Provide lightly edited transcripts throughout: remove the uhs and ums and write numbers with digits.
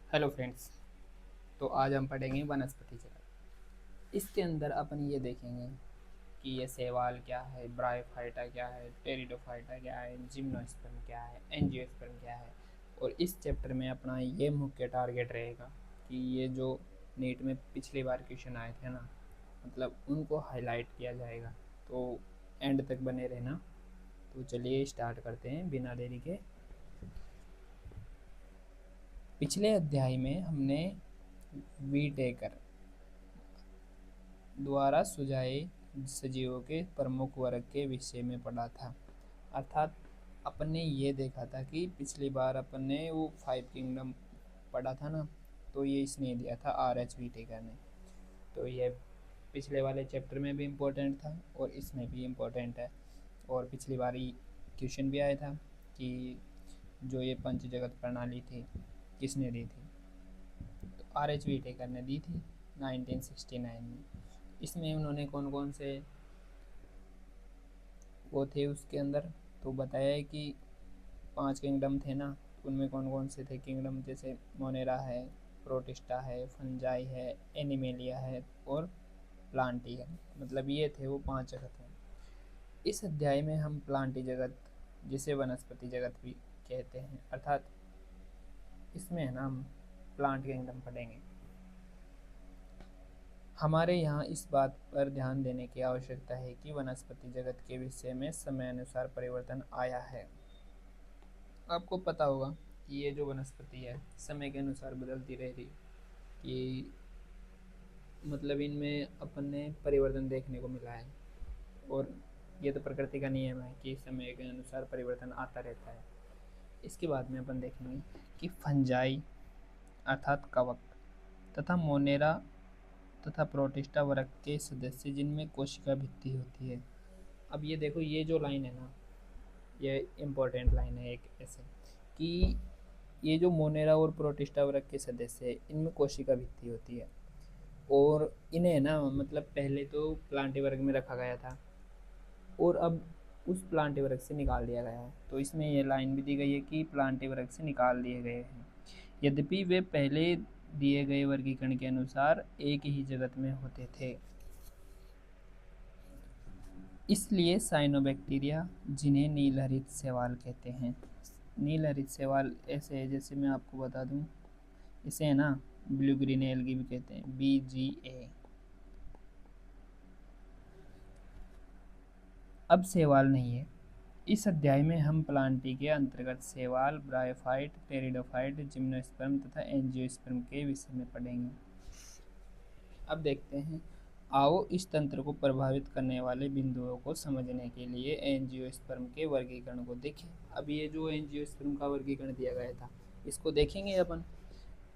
Hello friends. तो आज हम पढ़ेंगे वनस्पति जगत। इसके अंदर अपन ये देखेंगे कि ये शैवाल क्या है, ब्रायोफाइटा क्या है, टेरिडोफाइटा क्या है, जिम्नोस्पर्म क्या है, एंजियोस्पर्म क्या है। और इस चैप्टर में अपना ये मुख्य टारगेट रहेगा कि ये जो नीट में पिछली बार क्वेश्चन आए थे ना, मतलब उनको हाईलाइट किया जाएगा। तो एंड तक बने रहना। तो चलिए स्टार्ट करते हैं बिना देरी के। पिछले अध्याय में हमने वीटेकर द्वारा सुझाए सजीवों के प्रमुख वर्ग के विषय में पढ़ा था। अर्थात अपन ने ये देखा था कि पिछली बार अपन ने वो 5 किंगडम पढ़ा था ना, तो ये इसने दिया था RH वीटेकर ने। तो ये पिछले वाले चैप्टर में भी इम्पोर्टेंट था और इसमें भी इम्पोर्टेंट है। और पिछली बार क्वेश्चन भी आया था कि जो ये पंच जगत प्रणाली थी किसने दी थी, तो RH वीटेकर ने दी थी 1969 में। इसमें उन्होंने कौन कौन से वो थे उसके अंदर, तो बताया है कि 5 किंगडम थे ना, उनमें कौन कौन से थे किंगडम, जैसे मोनेरा है, प्रोटिस्टा है, फंजाई है, एनिमेलिया है और प्लांटी है। मतलब ये थे वो 5 जगत हैं। इस अध्याय में हम प्लांटी जगत, जिसे वनस्पति जगत भी कहते हैं, अर्थात इसमें है ना हम प्लांट किंगडम पढ़ेंगे। हमारे यहाँ इस बात पर ध्यान देने की आवश्यकता है कि वनस्पति जगत के विषय में समय अनुसार परिवर्तन आया है। आपको पता होगा कि ये जो वनस्पति है समय के अनुसार बदलती रह रही, कि मतलब इनमें अपन ने परिवर्तन देखने को मिला है। और ये तो प्रकृति का नियम है कि समय के अनुसार परिवर्तन आता रहता है। इसके बाद में अपन देखेंगे कि फंजाई अर्थात कवक तथा मोनेरा तथा प्रोटिस्टा वर्ग के सदस्य जिनमें कोशिका भित्ति होती है। अब ये देखो, ये जो लाइन है ना, ये इम्पोर्टेंट लाइन है एक ऐसे कि ये जो मोनेरा और प्रोटिस्टा वर्ग के सदस्य है इनमें कोशिका भित्ति होती है। और इन्हें ना मतलब पहले तो प्लांटी वर्ग में रखा गया था और अब उस प्लांटी वर्ग से निकाल दिया गया है। तो इसमें ये लाइन भी दी गई है कि प्लांटी वर्ग से निकाल दिए गए हैं, यद्यपि वे पहले दिए गए वर्गीकरण के अनुसार एक ही जगत में होते थे। इसलिए साइनोबैक्टीरिया, जिन्हें नीलहरित शैवाल कहते हैं, नीलहरित शैवाल ऐसे है, जैसे मैं आपको बता दूं, इसे है ना ब्लू ग्रीन एल्गी भी कहते हैं, BGA। अब शैवाल नहीं है। इस अध्याय में हम प्लांटी के अंतर्गत शैवाल, ब्रायोफाइट, टेरिडोफाइट, जिम्नोस्पर्म तथा एंजियोस्पर्म के विषय में पढ़ेंगे। अब देखते हैं, आओ इस तंत्र को प्रभावित करने वाले बिंदुओं को समझने के लिए एंजियोस्पर्म के वर्गीकरण को देखें। अब ये जो एंजियोस्पर्म का वर्गीकरण दिया गया था इसको देखेंगे अपन।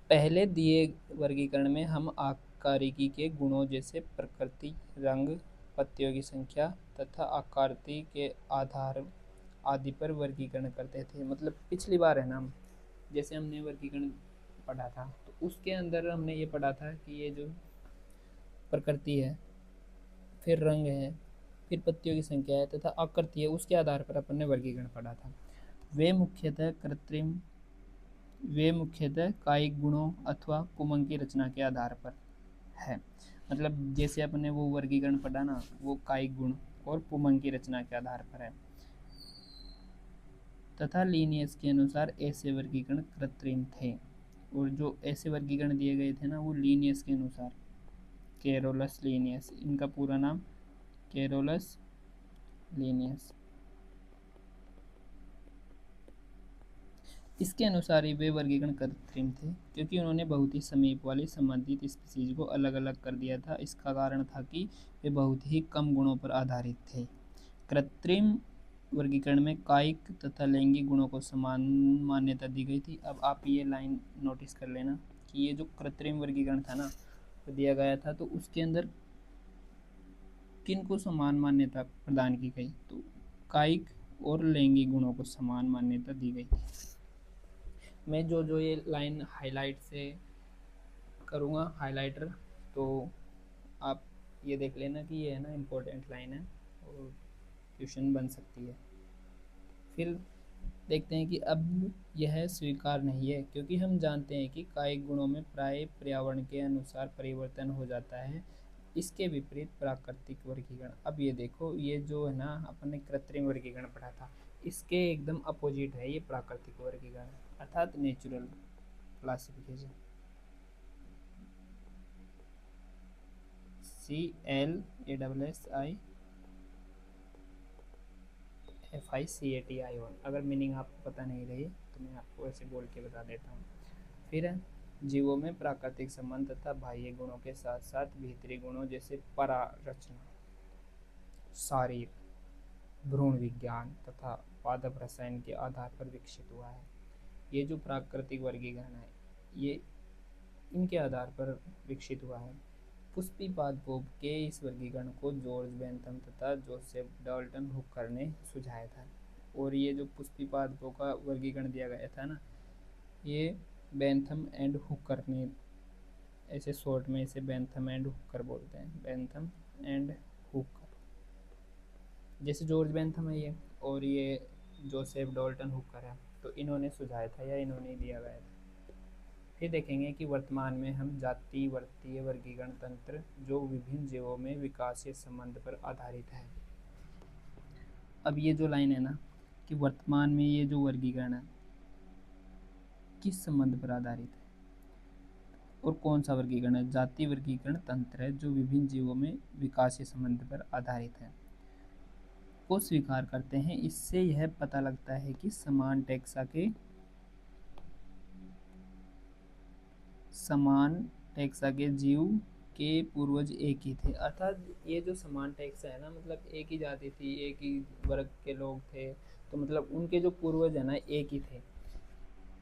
पहले दिए वर्गीकरण में हम आकारिकी के गुणों जैसे प्रकृति, रंग, पत्तियों की संख्या तथा आकृति के आधार आदि पर वर्गीकरण करते थे। मतलब पिछली बार है ना, जैसे हमने वर्गीकरण पढ़ा था तो उसके अंदर हमने ये पढ़ा था कि ये जो प्रकृति है, फिर रंग है, फिर पत्तियों की संख्या है तथा आकृति है, उसके आधार पर अपन ने वर्गीकरण पढ़ा था। वे मुख्यतः कृत्रिम वे मुख्यतः कायिक गुणों अथवा कुमंग की रचना के आधार पर है। मतलब जैसे अपने वो वर्गीकरण पढ़ा ना, वो कायिक गुण और पुमंग की रचना के आधार पर है। तथा लीनियस के अनुसार ऐसे वर्गीकरण कृत्रिम थे, और जो ऐसे वर्गीकरण दिए गए थे ना वो लीनियस के अनुसार, कैरोलस लीनियस इनका पूरा नाम, कैरोलस लीनियस, इसके अनुसार ही वे वर्गीकरण कृत्रिम थे, क्योंकि उन्होंने बहुत ही समीप वाली संबंधित स्पीसीज को अलग अलग कर दिया था। इसका कारण था कि वे बहुत ही कम गुणों पर आधारित थे। कृत्रिम वर्गीकरण में कायिक तथा लैंगिक गुणों को समान मान्यता दी गई थी। अब आप ये लाइन नोटिस कर लेना कि ये जो कृत्रिम वर्गीकरण था ना तो दिया गया था, तो उसके अंदर किन को समान मान्यता प्रदान की गई, तो कायिक और लैंगिक गुणों को समान मान्यता दी गई थी। मैं जो जो ये लाइन हाईलाइट से करूँगा हाइलाइटर, तो आप ये देख लेना कि ये है ना इम्पोर्टेंट लाइन है और क्वेश्चन बन सकती है। फिर देखते हैं कि अब यह स्वीकार नहीं है, क्योंकि हम जानते हैं कि कायिक गुणों में प्राय पर्यावरण के अनुसार परिवर्तन हो जाता है। इसके विपरीत प्राकृतिक वर्गीकरण, अब ये देखो, ये जो है ना अपन ने कृत्रिम वर्गीकरण पढ़ा था, इसके एकदम अपोजिट है ये प्राकृतिक वर्गीकरण, अर्थात नेचुरल क्लासिफिकेशन। CLASSIFICATION, अगर मीनिंग आपको पता नहीं रही तो मैं आपको ऐसे बोल के बता देता हूँ। फिर है, जीवों में प्राकृतिक संबंध तथा बाह्य गुणों के साथ साथ भीतरी गुणों जैसे परारचना, शारीर, भ्रूण विज्ञान तथा पादप रसायन के आधार पर विकसित हुआ है। ये जो प्राकृतिक वर्गीकरण है ये इनके आधार पर विकसित हुआ है। पुष्पिपाद के इस वर्गीकरण को जॉर्ज बेंथम तथा जोसेफ डाल्टन हुकर ने सुझाया था। और ये जो पुष्पिपाद का वर्गीकरण दिया गया था ना, ये बेंथम एंड हुकर ने, ऐसे शॉर्ट में इसे बेंथम एंड हुकर बोलते हैं, बेंथम एंड हुकर। जैसे जॉर्ज बेंथम है ये, और ये जोसेफ डाल्टन हुकर है, तो इन्होंने सुझाया था या इन्होंने दिया गया था। फिर देखेंगे कि वर्तमान में हम जाति वर्तीय वर्गीकरण तंत्र जो विभिन्न जीवों में विकासीय संबंध पर आधारित है। अब ये जो लाइन है ना कि वर्तमान में ये जो वर्गीकरण है किस संबंध पर आधारित है, और कौन सा वर्गीकरण है, जाति वर्गीकरण तंत्र है जो विभिन्न जीवों में विकासीय संबंध पर आधारित है, को स्वीकार करते हैं। इससे यह पता लगता है कि समान टैक्सा के जीव के पूर्वज एक ही थे। अर्थात ये जो समान टैक्सा है ना, मतलब एक ही जाति थी, एक ही वर्ग के लोग थे, तो मतलब उनके जो पूर्वज है ना एक ही थे।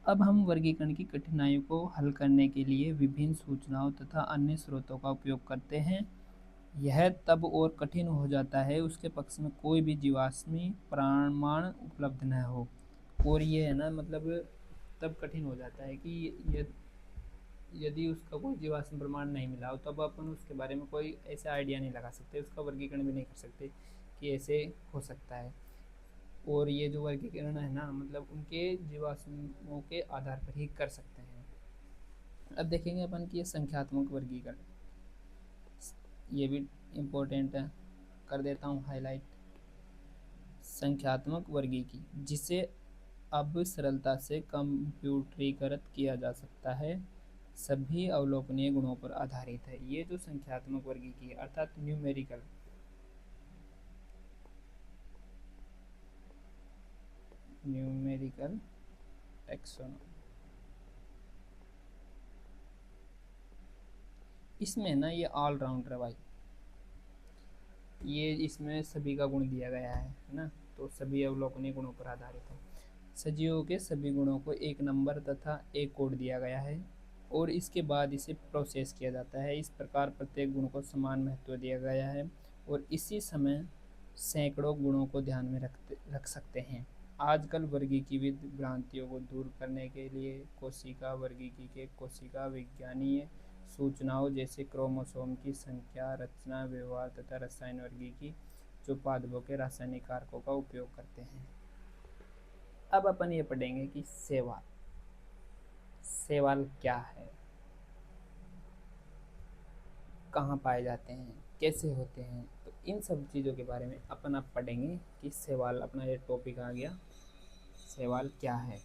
अब हम वर्गीकरण की कठिनाइयों को हल करने के लिए विभिन्न सूचनाओं तथा अन्य स्रोतों का उपयोग करते हैं। यह तब और कठिन हो जाता है उसके पक्ष में कोई भी जीवाश्मी प्रमाण उपलब्ध न हो। और ये है ना, मतलब तब कठिन हो जाता है कि यदि उसका कोई जीवाश्म प्रमाण नहीं मिला हो, तब अपन उसके बारे में कोई ऐसा आइडिया नहीं लगा सकते, उसका वर्गीकरण भी नहीं कर सकते कि ऐसे हो सकता है। और ये जो वर्गीकरण है ना, मतलब उनके जीवाश्मों के आधार पर ही कर सकते हैं। अब देखेंगे अपन कि ये संख्यात्मक वर्गीकरण, ये भी इम्पोर्टेंट है, कर देता हूँ हाईलाइट। संख्यात्मक वर्गीकरण जिसे अब सरलता से कंप्यूटरीकृत किया जा सकता है, सभी अवलोकनीय गुणों पर आधारित है। ये जो संख्यात्मक वर्गीकरण अर्थात न्यूमेरिकल टैक्सोनॉमी, इसमें ना ये ऑलराउंडर है भाई, ये इसमें सभी का गुण दिया गया है ना, तो सभी अवलोकनीय गुणों पर आधारित है। सजीवों के सभी गुणों को एक नंबर तथा एक कोड दिया गया है और इसके बाद इसे प्रोसेस किया जाता है। इस प्रकार प्रत्येक गुण को समान महत्व दिया गया है और इसी समय सैकड़ों गुणों को ध्यान में रख सकते हैं। आजकल वर्गीकृत भ्रांतियों को दूर करने के लिए कोशिका वर्गीकी के कोशिका विज्ञानीय सूचनाओं जैसे क्रोमोसोम की संख्या, रचना, व्यवहार तथा रसायन वर्गीकी जो पादपों के रासायनिक कारकों का उपयोग करते हैं। अब अपन ये पढ़ेंगे कि शैवाल क्या है, कहाँ पाए जाते हैं, कैसे होते हैं, तो इन सब चीज़ों के बारे में अपन अब पढ़ेंगे कि शैवाल, अपना ये टॉपिक आ गया, शैवाल क्या है।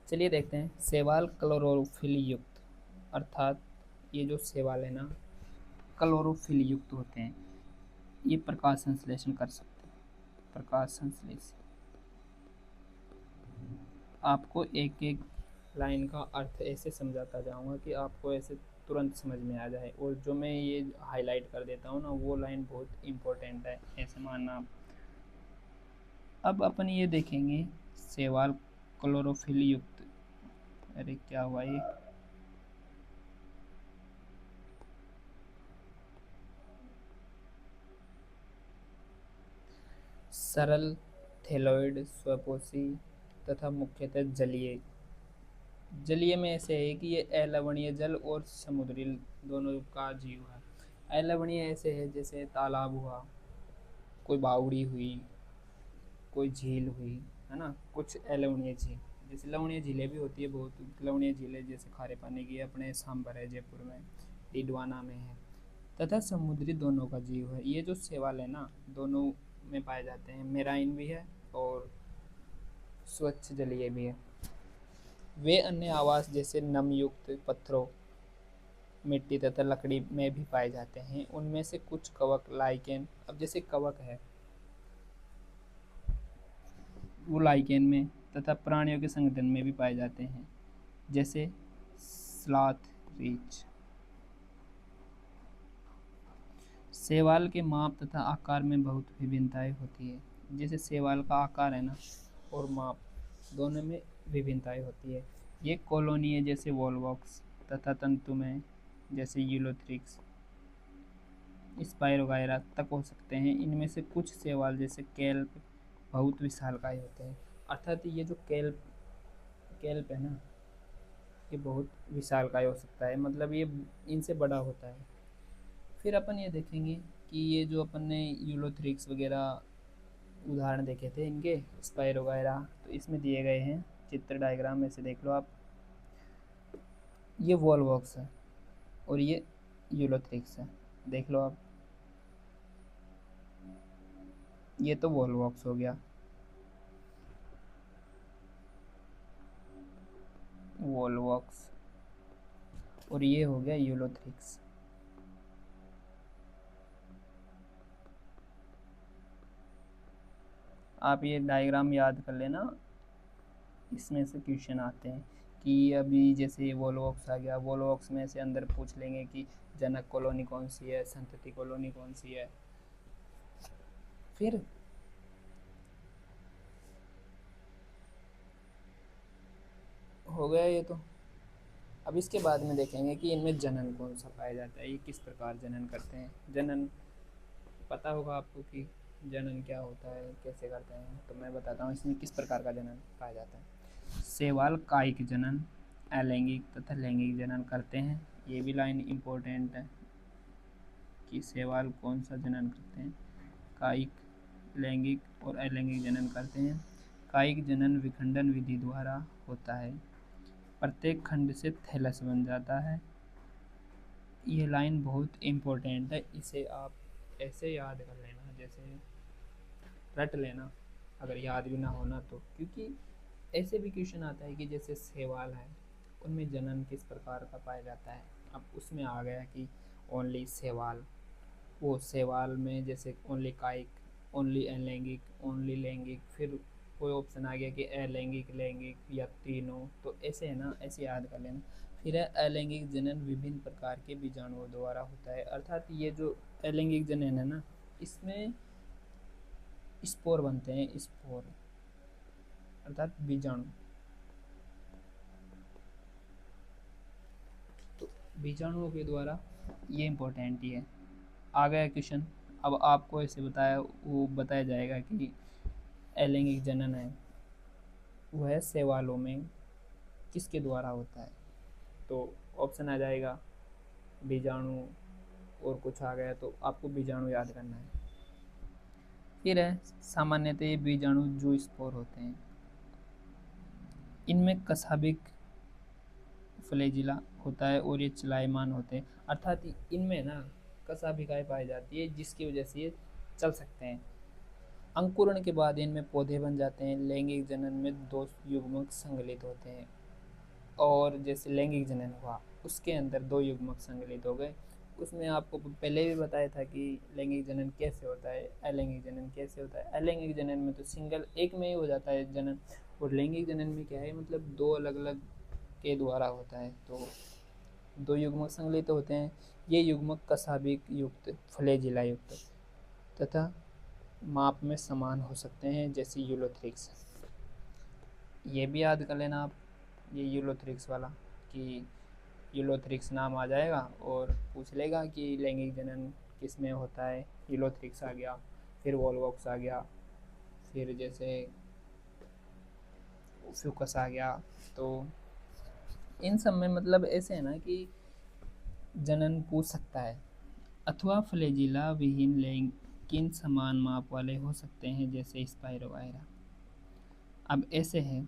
चलिए देखते हैं। शैवाल क्लोरोफिल युक्त, अर्थात ये जो शैवाल है ना क्लोरोफिल युक्त होते हैं, ये प्रकाश संश्लेषण कर सकते हैं। प्रकाश संश्लेषण, आपको एक एक लाइन का अर्थ ऐसे समझाता जाऊंगा कि आपको ऐसे तुरंत समझ में आ जाए, और जो मैं ये हाईलाइट कर देता हूँ ना वो लाइन बहुत इम्पोर्टेंट है, ऐसे मानना आप। अब अपन ये देखेंगे शैवाल क्लोरोफिल युक्त, अरे क्या हुआ ये, सरल, थैलोइड, स्वपोषी तथा मुख्यतः जलीय। जलीय में ऐसे है कि ये अलवणीय जल और समुद्री दोनों का जीव है। अलवणीय ऐसे है जैसे तालाब हुआ, कोई बावड़ी हुई, कोई झील हुई, है ना, कुछ अलोवनीय झील, जैसे लवणीय झीलें भी होती है बहुत, लवणीय झीलें जैसे खारे पानी की अपने सांभर है जयपुर में, डिडवाना में है, तथा समुद्री दोनों का जीव है। ये जो शैवाल है ना, दोनों में पाए जाते हैं, मेराइन भी है और स्वच्छ जलीय भी है। वे अन्य आवास जैसे नमयुक्त पत्थरों, मिट्टी तथा लकड़ी में भी पाए जाते हैं। उनमें से कुछ कवक लाइकेन, अब जैसे कवक है वो लाइकेन में तथा प्राणियों के संगठन में भी पाए जाते हैं, जैसे स्लॉथ रीछ। शैवाल के माप तथा आकार में बहुत विभिन्नताएं होती है। जैसे शैवाल का आकार है ना और माप दोनों में विभिन्नताएं होती है। ये कॉलोनी है जैसे वॉलवॉक्स तथा तंतु में जैसे यूलोथ्रिक्स, स्पाइरो वगैरह तक हो सकते हैं। इनमें से कुछ शैवाल जैसे केल्प बहुत विशालकाय होते हैं। अर्थात ये जो केल्प केल्प है ना, ये बहुत विशालकाय हो सकता है, मतलब ये इनसे बड़ा होता है। फिर अपन ये देखेंगे कि ये जो अपन ने यूलोथ्रिक्स वगैरह उदाहरण देखे थे इनके, स्पाइरो वगैरह, तो इसमें दिए गए हैं चित्र डायग्राम में से देख लो आप। ये वॉलवॉक्स है और ये यूलोथ्रिक्स है, देख लो आप। ये तो वॉलवॉक्स हो गया, वॉलवॉक्स, और ये हो गया यूलोथ्रिक्स। आप ये डायग्राम याद कर लेना, इसमें से क्वेश्चन आते हैं कि अभी जैसे वॉलवॉक्स आ गया, वॉलवॉक्स में से अंदर पूछ लेंगे कि जनक कॉलोनी कौन सी है, संतति कॉलोनी कौन सी है। फिर हो गया ये तो। अब इसके बाद में देखेंगे कि इनमें जनन कौन सा पाया जाता है, ये किस प्रकार जनन करते हैं। जनन पता होगा आपको कि जनन क्या होता है, कैसे करते हैं, तो मैं बताता हूँ इसमें किस प्रकार का जनन पाया जाता है। शैवाल कायिक जनन, अलैंगिक तथा लैंगिक जनन करते हैं। ये भी लाइन इम्पोर्टेंट है कि शैवाल कौन सा जनन करते हैं, कायिक, लैंगिक और अलैंगिक जनन करते हैं। कायिक जनन विखंडन विधि द्वारा होता है, प्रत्येक खंड से थैलस बन जाता है। ये लाइन बहुत इम्पोर्टेंट है, इसे आप ऐसे याद कर लेना, जैसे रट लेना अगर याद भी ना होना तो, क्योंकि ऐसे भी क्वेश्चन आता है कि जैसे शैवाल है उनमें जनन किस प्रकार का पाया जाता है। अब उसमें आ गया कि ओनली शैवाल, वो शैवाल में जैसे ओनली कायिक, ओनली अलैंगिक, ओनली लैंगिक, फिर कोई ऑप्शन आ गया कि अलैंगिक, लैंगिक या तीनों, तो ऐसे है ना, ऐसे याद कर लेना। फिर है अलैंगिक जनन विभिन्न प्रकार के बीजाणुओं द्वारा होता है। अर्थात ये जो अलैंगिक जनन है ना, इसमें स्पोर बनते हैं, स्पोर अर्थात बीजाणु। तो बीजाणुओं के द्वारा ये इम्पोर्टेंट ही है। आ गया क्वेश्चन, अब आपको ऐसे बताया वो बताया जाएगा कि अलैंगिक जनन है वह शैवालों में किसके द्वारा होता है। तो ऑप्शन आ जाएगा बीजाणु और कुछ आ गया, तो आपको बीजाणु याद करना है। फिर है सामान्यतः ये बीजाणु जो स्पोर होते हैं, इनमें कसाबिक फ्लैजिला होता है और ये चलायमान होते हैं। अर्थात इनमें ना कसाबिकाएँ पाई जाती है जिसकी वजह से ये चल सकते हैं। अंकुरण के बाद इनमें पौधे बन जाते हैं। लैंगिक जनन में दो युग्मक संगलित होते हैं, और जैसे लैंगिक जनन हुआ उसके अंदर दो युग्मक संगलित हो गए। उसमें आपको पहले भी बताया था कि लैंगिक जनन कैसे होता है, अलैंगिक जनन कैसे होता है। अलैंगिक जनन में तो सिंगल एक में ही हो जाता है जनन, और लैंगिक जनन में क्या है, मतलब दो अलग अलग के द्वारा होता है। तो दो युग्मक संगलित होते हैं। ये युग्मक कसाबिक युक्त, फ्लैजिला युक्त तथा माप में समान हो सकते हैं, जैसे यूलोथ्रिक्स। ये भी याद कर लेना आप, ये यूलोथ्रिक्स वाला, कि यूलोथ्रिक्स नाम आ जाएगा और पूछ लेगा कि लैंगिक जनन किस में होता है। यूलोथ्रिक्स आ गया, फिर वॉलवॉक्स आ गया, फिर जैसे फ्यूकस आ गया। तो इन सब में मतलब ऐसे है ना कि जनन पूछ सकता है। अथवा फ्लैजिला विहीन किन समान माप वाले हो सकते हैं, जैसे स्पाइरोवायरा। अब ऐसे है,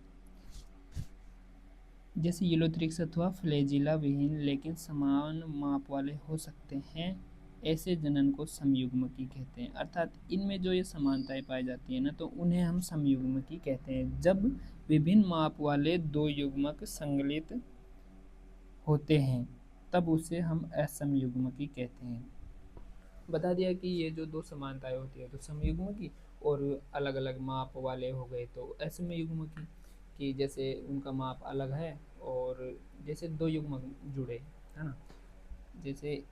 जैसे यूलोथ्रिक्स अथवा फ्लैजिला विहीन लेकिन समान माप वाले हो सकते हैं, ऐसे जनन को समयुग्मकी कहते हैं। अर्थात इनमें जो ये समानताएं पाई जाती है ना, तो उन्हें हम समयुग्मकी कहते हैं। जब विभिन्न माप वाले दो युग्मक संगलित होते हैं तब उसे हम असमयुग्मकी कहते हैं। बता दिया कि ये जो दो समानताएं होती है तो समयुग्मकी, और अलग अलग माप वाले हो गए तो असमयुग्मकी, कि जैसे उनका माप अलग है और जैसे दो युग्मक जुड़े, है ना, जैसे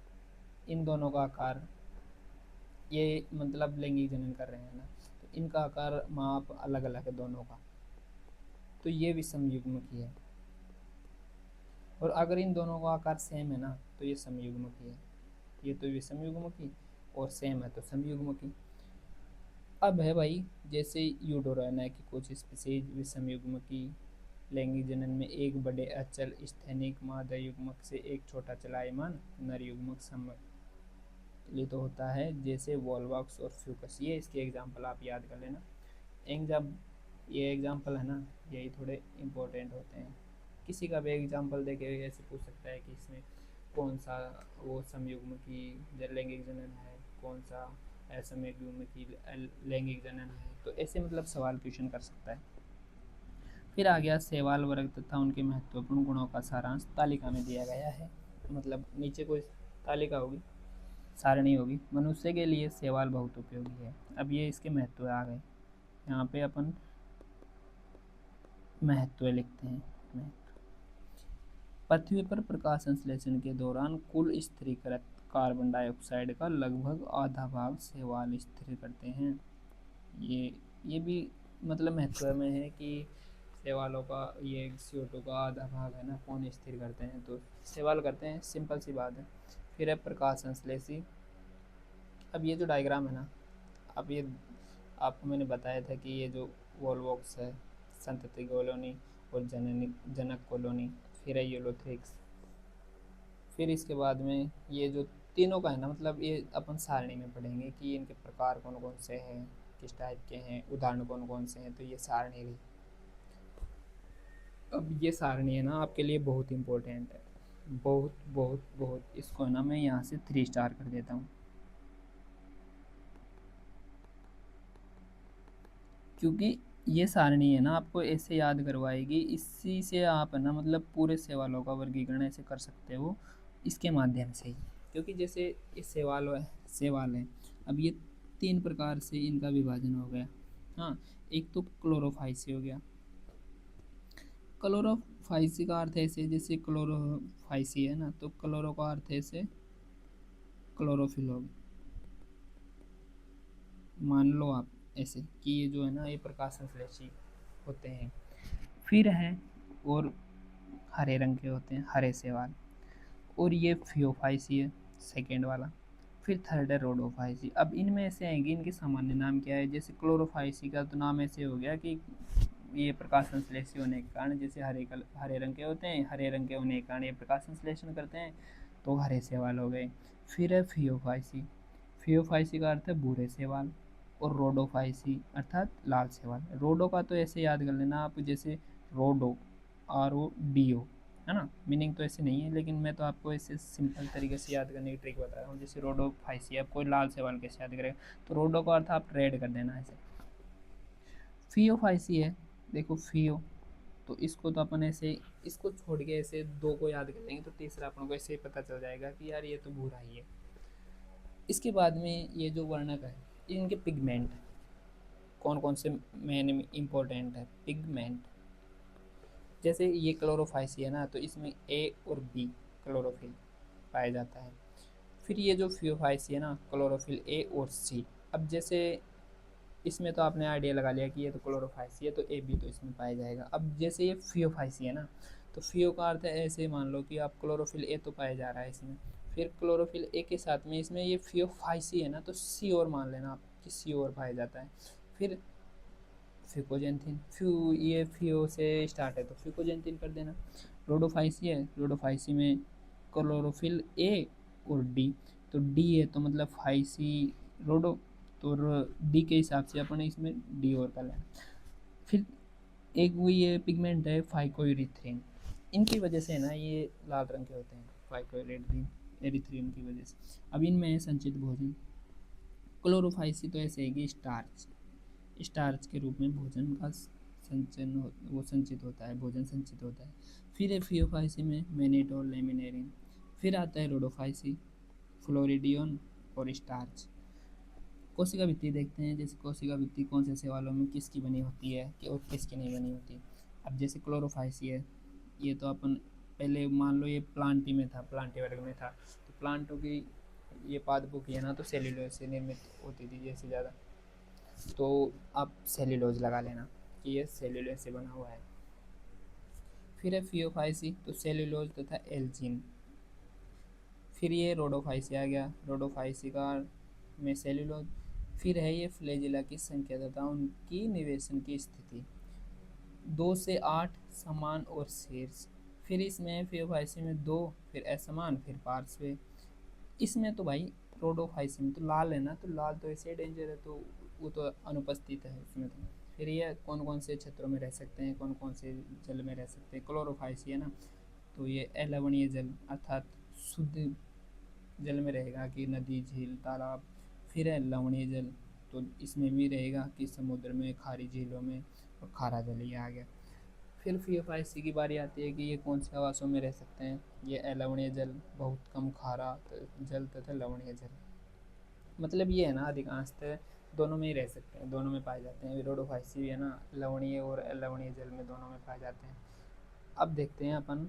इन दोनों का आकार, ये मतलब लैंगिक जनन कर रहे हैं ना, तो इनका आकार माप अलग अलग है दोनों का, तो ये विषम युग्मकी है। और अगर इन दोनों का आकार सेम है ना, तो ये समयुग्मकी है। ये तो विषम युग्मकी और सेम है तो समयुग्मकी। अब है भाई, जैसे यूडोराना की कुछ स्पीसीज विषम युग्मकी लैंगिक जनन में एक बड़े अचल स्थैनिक मादा युग्मक से एक छोटा चलायमान नर युग्मक सम्मिलित होता है, जैसे वॉलवॉक्स और फ्यूकस। ये इसके एग्जाम्पल आप याद कर लेना। एग्जाम ये एग्जाम्पल है ना, यही थोड़े इम्पोर्टेंट होते हैं। किसी का भी एग्जाम्पल देके ऐसे पूछ सकता है कि इसमें कौन सा वो समयुग्मकी लैंगिक जनन है, कौन सा असमयुग्मकी लैंगिक जनन है, तो ऐसे मतलब सवाल क्वेश्चन कर सकता है। फिर आ गया शैवाल वर्ग तथा उनके महत्वपूर्ण गुणों का सारांश तालिका में दिया गया है। मतलब नीचे कोई तालिका होगी, सारणी होगी। मनुष्य के लिए शैवाल बहुत उपयोगी है। अब ये इसके महत्व आ गए, यहाँ पे अपन महत्व लिखते हैं। महत्व, पृथ्वी पर प्रकाश संश्लेषण के दौरान कुल स्थिरीकृत कार्बन डाइऑक्साइड का लगभग आधा भाग शैवाल स्थिर करते हैं। ये भी मतलब महत्व में है कि शैवालों का ये CO2 का आधा भाग है ना, कौन स्थिर करते हैं, तो शैवाल करते हैं, सिंपल सी बात है। फिर है प्रकाश संश्लेषी। अब ये जो डायग्राम है ना, अब ये आपको मैंने बताया था कि ये जो वॉलवॉक्स है, संतति कॉलोनी और जनक कॉलोनी, फिर है यूलोथ्रिक्स, फिर इसके बाद में ये जो तीनों का है ना, मतलब ये अपन सारणी में पढ़ेंगे कि इनके प्रकार कौन कौन से हैं, किस टाइप के हैं, उदाहरण कौन कौन से हैं, तो ये सारणी रही। अब ये सारणी है ना आपके लिए बहुत इंपॉर्टेंट है, बहुत बहुत बहुत। इसको है ना मैं यहाँ से 3 स्टार कर देता हूँ, क्योंकि ये सारणी है ना आपको ऐसे याद करवाएगी, इसी से आप है ना मतलब पूरे सवालों का वर्गीकरण ऐसे कर सकते हो इसके माध्यम से ही। क्योंकि जैसे ये सवाल है, अब ये 3 प्रकार से इनका विभाजन हो गया। हाँ, एक तो क्लोरोफाइसी हो गया। क्लोरोफाइसी का अर्थ ऐसे, जैसे क्लोरोफाइसी है ना, तो क्लोरो का अर्थ ऐसे क्लोरोफिल हो गया। मान लो आप ऐसे कि ये जो है ना ये प्रकाश संश्लेषी होते हैं। फिर है और हरे रंग के होते हैं, हरे शैवाल, और ये फियोफाइसी है सेकेंड वाला। फिर थर्ड है रोडोफाइसी। अब इनमें ऐसे आएंगे, इनके सामान्य नाम क्या है, जैसे क्लोरोफाइसी का तो नाम ऐसे हो गया कि ये प्रकाश संश्लेषी होने के कारण, जैसे हरे रंग के होते हैं, हरे रंग के होने के कारण ये प्रकाश संश्लेषण करते हैं, तो हरे शैवाल हो गए। फिर है फियोफाइसी। फियोफाइसी का अर्थ है भूरे शैवाल। और रोडोफाइसी अर्थात लाल शैवाल। रोडो का तो ऐसे याद कर लेना आप, जैसे रोडो, RODO, है ना, मीनिंग तो ऐसे नहीं है, लेकिन मैं तो आपको ऐसे सिंपल तरीके से याद करने की ट्रिक बता रहा हूँ। जैसे रोडोफाइसी, आप कोई लाल शैवाल कैसे याद करेगा, तो रोडो का अर्थ आप रेड कर देना ऐसे। फियोफाइसी है, देखो फियो, तो इसको तो अपन ऐसे, इसको छोड़ के ऐसे दो को याद कर लेंगे, तो तीसरा अपन को ऐसे ही पता चल जाएगा कि यार ये तो भूरा ही है। इसके बाद में ये जो वर्णक है, इनके पिगमेंट कौन कौन से मेन इम्पोर्टेंट है। पिगमेंट, जैसे ये क्लोरोफाइसी है ना, तो इसमें A और B क्लोरोफिल पाया जाता है। फिर ये जो फियोफाइसी है ना, क्लोरोफिल A और C। अब जैसे इसमें तो आपने आइडिया लगा लिया कि ये तो क्लोरोफाइसी है, तो A B तो इसमें पाया जाएगा। अब जैसे ये फियोफाइसी है ना, तो फियो का अर्थ है ऐसे मान लो कि आप क्लोरोफिल A तो पाया जा रहा है इसमें, फिर क्लोरोफिल A के साथ में इसमें ये फियोफाइसी है ना, तो C और मान लेना आप कि C और पाया जाता है। फिर फिकोजेंथिन, ये फियो से स्टार्ट है तो फिकोजेंथिन कर देना। रोडोफाइसी है, रोडोफाइसी में क्लोरोफिल A और D, तो D है तो मतलब फाइसी रोडो, तो डी के हिसाब से अपन इसमें डी और का लेना। फिर एक वो ये पिगमेंट है फाइकोइरिथ्रिन, इनकी वजह से ना ये लाल रंग के होते हैं, फाइकोइरिथ्रिन एरिथ्रिन की वजह से। अब इनमें है संचित भोजन। क्लोरोफाइसी तो ऐसे है कि स्टार्च के रूप में भोजन का वो संचित होता है, भोजन संचित होता है। फिर है फियोफाइसी में मैनेटोल लेमिनेरिन। फिर आता है रोडोफाइसी, फ्लोरिडियन और स्टार्च। कोशिका भित्ति देखते हैं, जैसे कोशिका भित्ति कौन से शैवालों में किसकी बनी होती है कि और किसकी नहीं बनी होती। अब जैसे क्लोरोफाइसी है, ये तो अपन पहले मान लो ये प्लांटी में था, प्लांटी वर्ग में था, तो प्लांटों की ये पादपों की है ना तो सेल्यूलोज से निर्मित होती थी जैसे ज़्यादा, तो आप सेल्यूलोज लगा लेना कि ये सेल्यूलोज से बना हुआ है। फिर है फियोफाइसी, तो सेल्यूलोज तथा एल्जिन। फिर ये रोडोफाइसी आ गया, रोडोफाइसी का में सेल्यूलोज। फिर है ये फ्लैजिला की संख्या तथा उनकी निवेशन की स्थिति, 2 से 8 समान और शीर्ष। फिर इसमें फियोफाइसी में 2, फिर असमान, फिर पार्श्व। इसमें तो भाई रोडोफाइसी में तो लाल है ना, तो लाल तो ऐसे डेंजर है, तो वो तो अनुपस्थित है इसमें तो। फिर ये कौन कौन से क्षेत्रों में रह सकते हैं, कौन कौन से जल में रह सकते हैं। क्लोरोफाइसी है ना, तो ये अलवणीय जल अर्थात शुद्ध जल में रहेगा कि नदी, झील, तालाब। फिर है लवणीय जल, तो इसमें भी रहेगा कि समुद्र में, खारी झीलों में, और खारा जल ये आ गया। फिर फियोफाइसी की बारी आती है कि ये कौन से आवासों में रह सकते हैं। ये अलवणीय जल, बहुत कम खारा जल तथा लवणीय जल। मतलब ये है ना अधिकांशतः दोनों में ही रह सकते हैं, दोनों में पाए जाते हैं। रोडोफाइसी भी है ना लवणीय और अलवणीय जल में दोनों में पाए जाते हैं। अब देखते हैं अपन,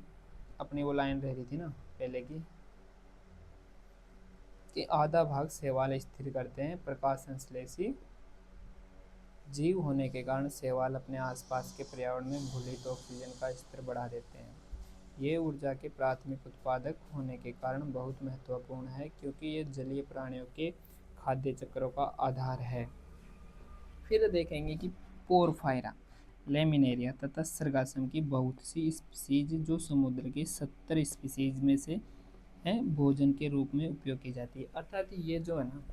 अपनी वो लाइन रह रही थी ना पहले की कि आधा भाग शैवाल स्थिर करते हैं। प्रकाश संश्लेषी जीव होने के कारण शैवाल अपने आसपास के पर्यावरण में घुलित ऑक्सीजन का स्तर बढ़ा देते हैं। ये ऊर्जा के प्राथमिक उत्पादक होने के कारण बहुत महत्वपूर्ण है, क्योंकि ये जलीय प्राणियों के खाद्य चक्रों का आधार है। फिर देखेंगे कि पोरफायरा, लेमिनेरिया तथा सरगासम की बहुत सी स्पीसीज जो समुद्र के 70 स्पीसीज में से है भोजन के रूप में उपयोग की जाती है। अर्थात ये जो है ना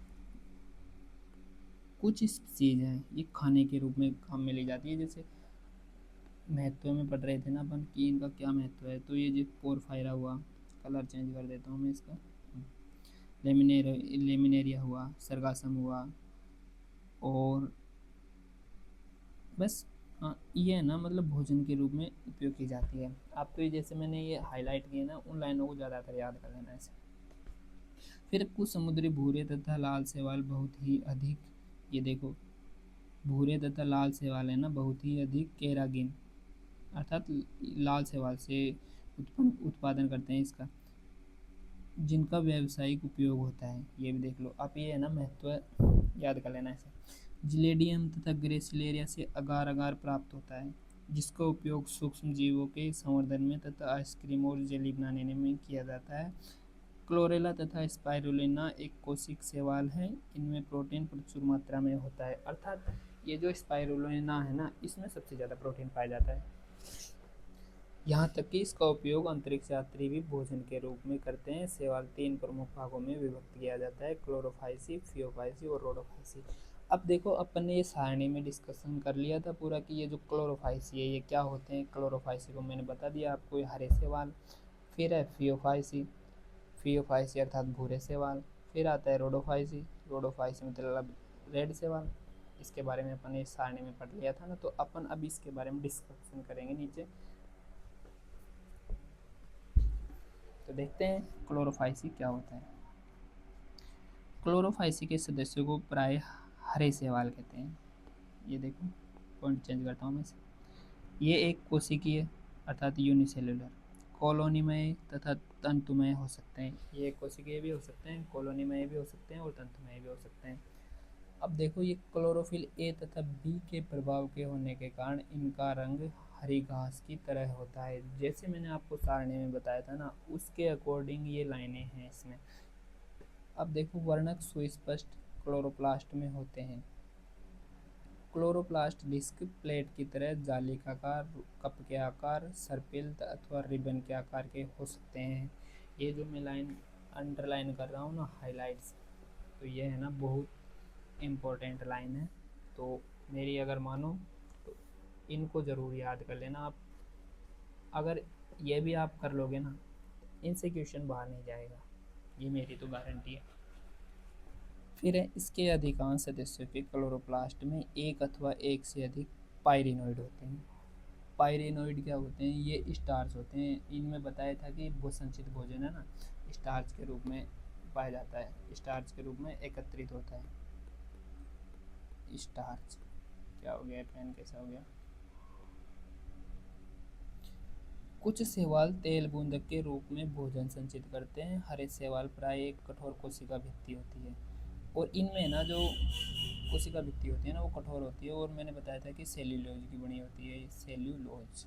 कुछ स्पीसीज हैं ये खाने के रूप में काम में ली जाती है। जैसे महत्व में पढ़ रहे थे ना अपन कि इनका क्या महत्व है, तो ये जो पोरफायरा हुआ, कलर चेंज कर देता हूँ मैं इसका, लेमिनेरिया हुआ, सरगासम हुआ, और बस। हाँ ये है ना मतलब भोजन के रूप में उपयोग की जाती है। आपको ये जैसे मैंने ये हाईलाइट किए ना उन लाइनों को ज़्यादातर याद कर लेना ऐसे। फिर कुछ समुद्री भूरे तथा लाल शैवाल बहुत ही अधिक, ये देखो भूरे तथा लाल शैवाल है ना बहुत ही अधिक केरागिन अर्थात लाल शैवाल से उत्पादन करते हैं इसका, जिनका व्यावसायिक उपयोग होता है। ये भी देख लो आप, ये है ना महत्व याद कर लेना ऐसे। जिलेडियम तथा ग्रेसिलेरिया से अगार अगार प्राप्त होता है, जिसका उपयोग सूक्ष्म जीवों के संवर्धन में तथा आइसक्रीम और जेली बनाने में किया जाता है। क्लोरेला तथा स्पाइरुलिना एक कोशिक शैवाल है, इनमें प्रोटीन प्रचुर मात्रा में होता है। अर्थात ये जो स्पाइरुलिना है ना इसमें सबसे ज़्यादा प्रोटीन पाया जाता है। यहाँ तक कि इसका उपयोग अंतरिक्ष यात्री भी भोजन के रूप में करते हैं। शैवाल 3 प्रमुख भागों में विभक्त किया जाता है, क्लोरोफाइसी, फियोफाइसी और रोडोफाइसी। अब देखो अपन ने ये सारणी में डिस्कशन कर लिया था पूरा कि ये जो क्लोरोफाइसी है ये क्या होते हैं। क्लोरोफाइसी को मैंने बता दिया आपको, ये हरे शैवाल। फिर है फियोफाइसी, फियोफाइसी अर्थात भूरे शैवाल। फिर आता है रोडोफाइसी, रोडोफाइसी मतलब रेड शैवाल। इसके बारे में अपन ने इस सारणी में पढ़ लिया था ना, तो अपन अब इसके बारे में डिस्कशन करेंगे नीचे। तो देखते हैं क्लोरोफाइसी क्या होता है। क्लोरोफाइसी के सदस्यों को प्राय हरे शैवाल कहते हैं। ये देखो पॉइंट चेंज करता हूँ मैं इसे। ये एक कोशिकीय अर्थात यूनिसेलुलर, कॉलोनीमय तथा तंतुमय हो सकते हैं। ये कोशिकीय भी हो सकते हैं, कॉलोनीमय भी हो सकते हैं और तंतुमय भी हो सकते हैं। अब देखो ये क्लोरोफिल ए तथा बी के प्रभाव के होने के कारण इनका रंग हरी घास की तरह होता है। जैसे मैंने आपको सारणी में बताया था ना उसके अकॉर्डिंग ये लाइनें हैं इसमें। अब देखो वर्णक सुस्पष्ट क्लोरोप्लास्ट में होते हैं। क्लोरोप्लास्ट डिस्क प्लेट की तरह जालिकाकार, कप के आकार, सर्पिल अथवा रिबन के आकार के हो सकते हैं। ये जो मैं लाइन अंडरलाइन कर रहा हूँ ना हाइलाइट्स, तो ये है ना बहुत इम्पोर्टेंट लाइन है, तो मेरी अगर मानो तो इनको ज़रूर याद कर लेना आप। अगर ये भी आप कर लोगे ना, इनसे क्वेश्चन बाहर नहीं जाएगा, ये मेरी तो गारंटी है। फिर है, इसके अधिकांश सदस्यों के क्लोरोप्लास्ट में एक अथवा एक से अधिक पायरिनोइड होते हैं। पायरिनोइड क्या होते हैं? ये स्टार्च होते हैं। इनमें बताया था कि बहुसंचित भोजन है ना, स्टार्च के रूप में पाया जाता है, स्टार्च के रूप में एकत्रित होता है। स्टार्च क्या हो गया, पेन कैसा हो गया? कुछ शैवाल तेल बूंद के रूप में भोजन संचित करते हैं। हरे शैवाल प्राय एक कठोर कोशिका भित्ति होती है, और इनमें ना जो कोशिका भित्ति होती है ना, वो कठोर होती है, और मैंने बताया था कि सेल्यूलोज की बनी होती है, सेल्यूलोज।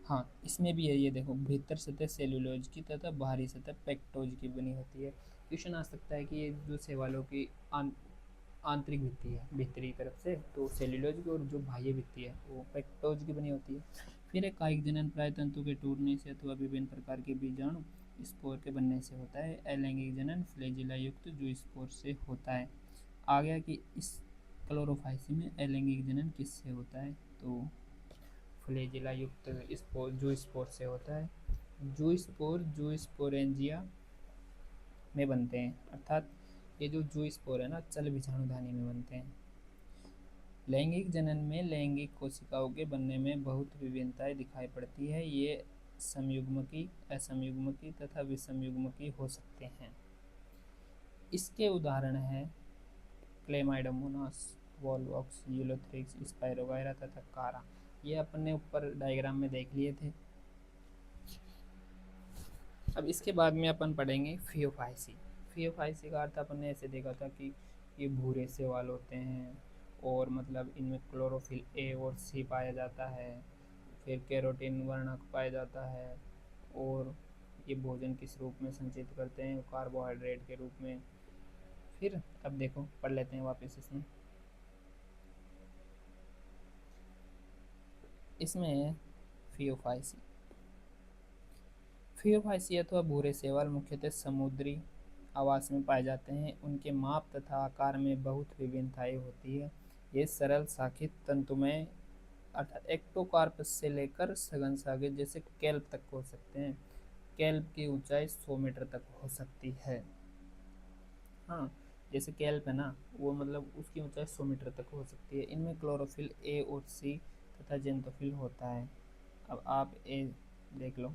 हाँ, इसमें भी है, ये देखो, भीतर सतह सेल्यूलोज की तथा बाहरी सतह पेक्टोज की बनी होती है। क्वेश्चन आ सकता है कि ये जो शैवालों की आंतरिक भित्ति है भीतरी तरफ से, तो सेल्यूलोज की, और जो बाह्य भित्ति है वो पेक्टोज की बनी होती है। फिर एक कायिक जनन प्राय तंतु के टूटने से अथवा विभिन्न प्रकार के बीजाणु स्पोर के बनने से होता है। अलैंगिक जनन फ्लैजिला युक्त जो स्पोर से होता है। आ गया कि इस क्लोरोफाइसी में अलैंगिक जनन किससे होता है? तो फ्लैजिला युक्त स्पोर, जो स्पोर से होता है। जो स्पोरेंजिया में बनते हैं, अर्थात ये जो स्पोर है ना, चल विषाणुधानी में बनते हैं। लैंगिक जनन में लैंगिक कोशिकाओं के बनने में बहुत विभिन्नताएं दिखाई पड़ती है। ये समयुग्मकी, असमयुग्मकी तथा विषमयुग्मकी हो सकते हैं। इसके उदाहरण हैं क्लेमाइडोमोनास, वॉलवॉक्स, यूलोथ्रिक्स, स्पाइरोगायरा तथा कारा। ये अपने ऊपर डायग्राम में देख लिए थे। अब इसके बाद में अपन पढ़ेंगे फियोफाइसी। फियोफाइसी का अर्थ अपन ने ऐसे देखा था कि ये भूरे शैवाल होते हैं, और मतलब इनमें क्लोरोफिल ए और सी पाया जाता है, फिर कैरोटीन वर्णक पाया जाता है, और ये भोजन किस रूप में संचित करते हैं? कार्बोहाइड्रेट के रूप में। फिर अब देखो, पढ़ लेते हैं वापस इसमें फियोफाइसी। फियोफाइसी अथवा भूरे शैवाल मुख्यतः समुद्री आवास में पाए जाते हैं। उनके माप तथा आकार में बहुत विभिन्नताएं होती है। ये सरल शाखित तंतुमय अर्थात एक्टोकार्पस से लेकर सघन शाखित जैसे केल्प तक हो सकते हैं। केल्प की ऊंचाई 100 मीटर तक हो सकती है। हाँ, जैसे केल्प है ना, वो मतलब उसकी ऊंचाई 100 मीटर तक हो सकती है। इनमें क्लोरोफिल ए और सी तथा जेंटोफिल होता है। अब आप ए देख लो,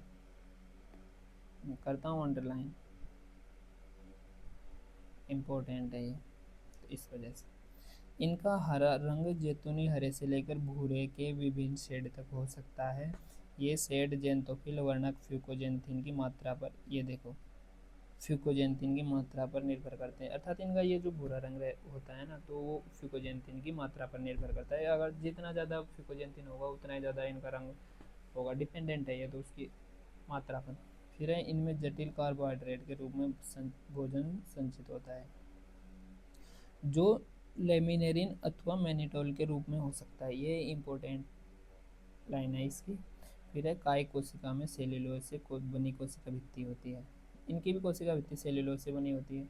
मैं करता हूँ अंडरलाइन, इम्पोर्टेंट है ये, तो इस वजह से। इनका हरा रंग जैतूनी हरे से लेकर भूरे के विभिन्न शेड तक हो सकता है। ये शेड जेंटोफिल वर्णक फ्यूकोजेंथिन की मात्रा पर, ये देखो, फ्यूकोजेंथिन की मात्रा पर निर्भर करते हैं। अर्थात इनका ये जो भूरा रंग होता है ना, तो वो फ्यूकोजेंथिन की मात्रा पर निर्भर करता है। अगर जितना ज़्यादा फ्यूकोजेंथिन होगा उतना ही ज़्यादा इनका रंग होगा, डिपेंडेंट है ये तो उसकी मात्रा पर। फिर है, इनमें जटिल कार्बोहाइड्रेट के रूप में भोजन संचित होता है, जो लेमिनेरिन अथवा मैनिटोल के रूप में हो सकता है। ये इम्पोर्टेंट लाइन है इसकी। फिर है, कायिक कोशिका में सेल्यूलोज से बनी कोशिका भित्ति होती है। इनकी भी कोशिका भित्ति सेल्यूलोज से बनी होती है,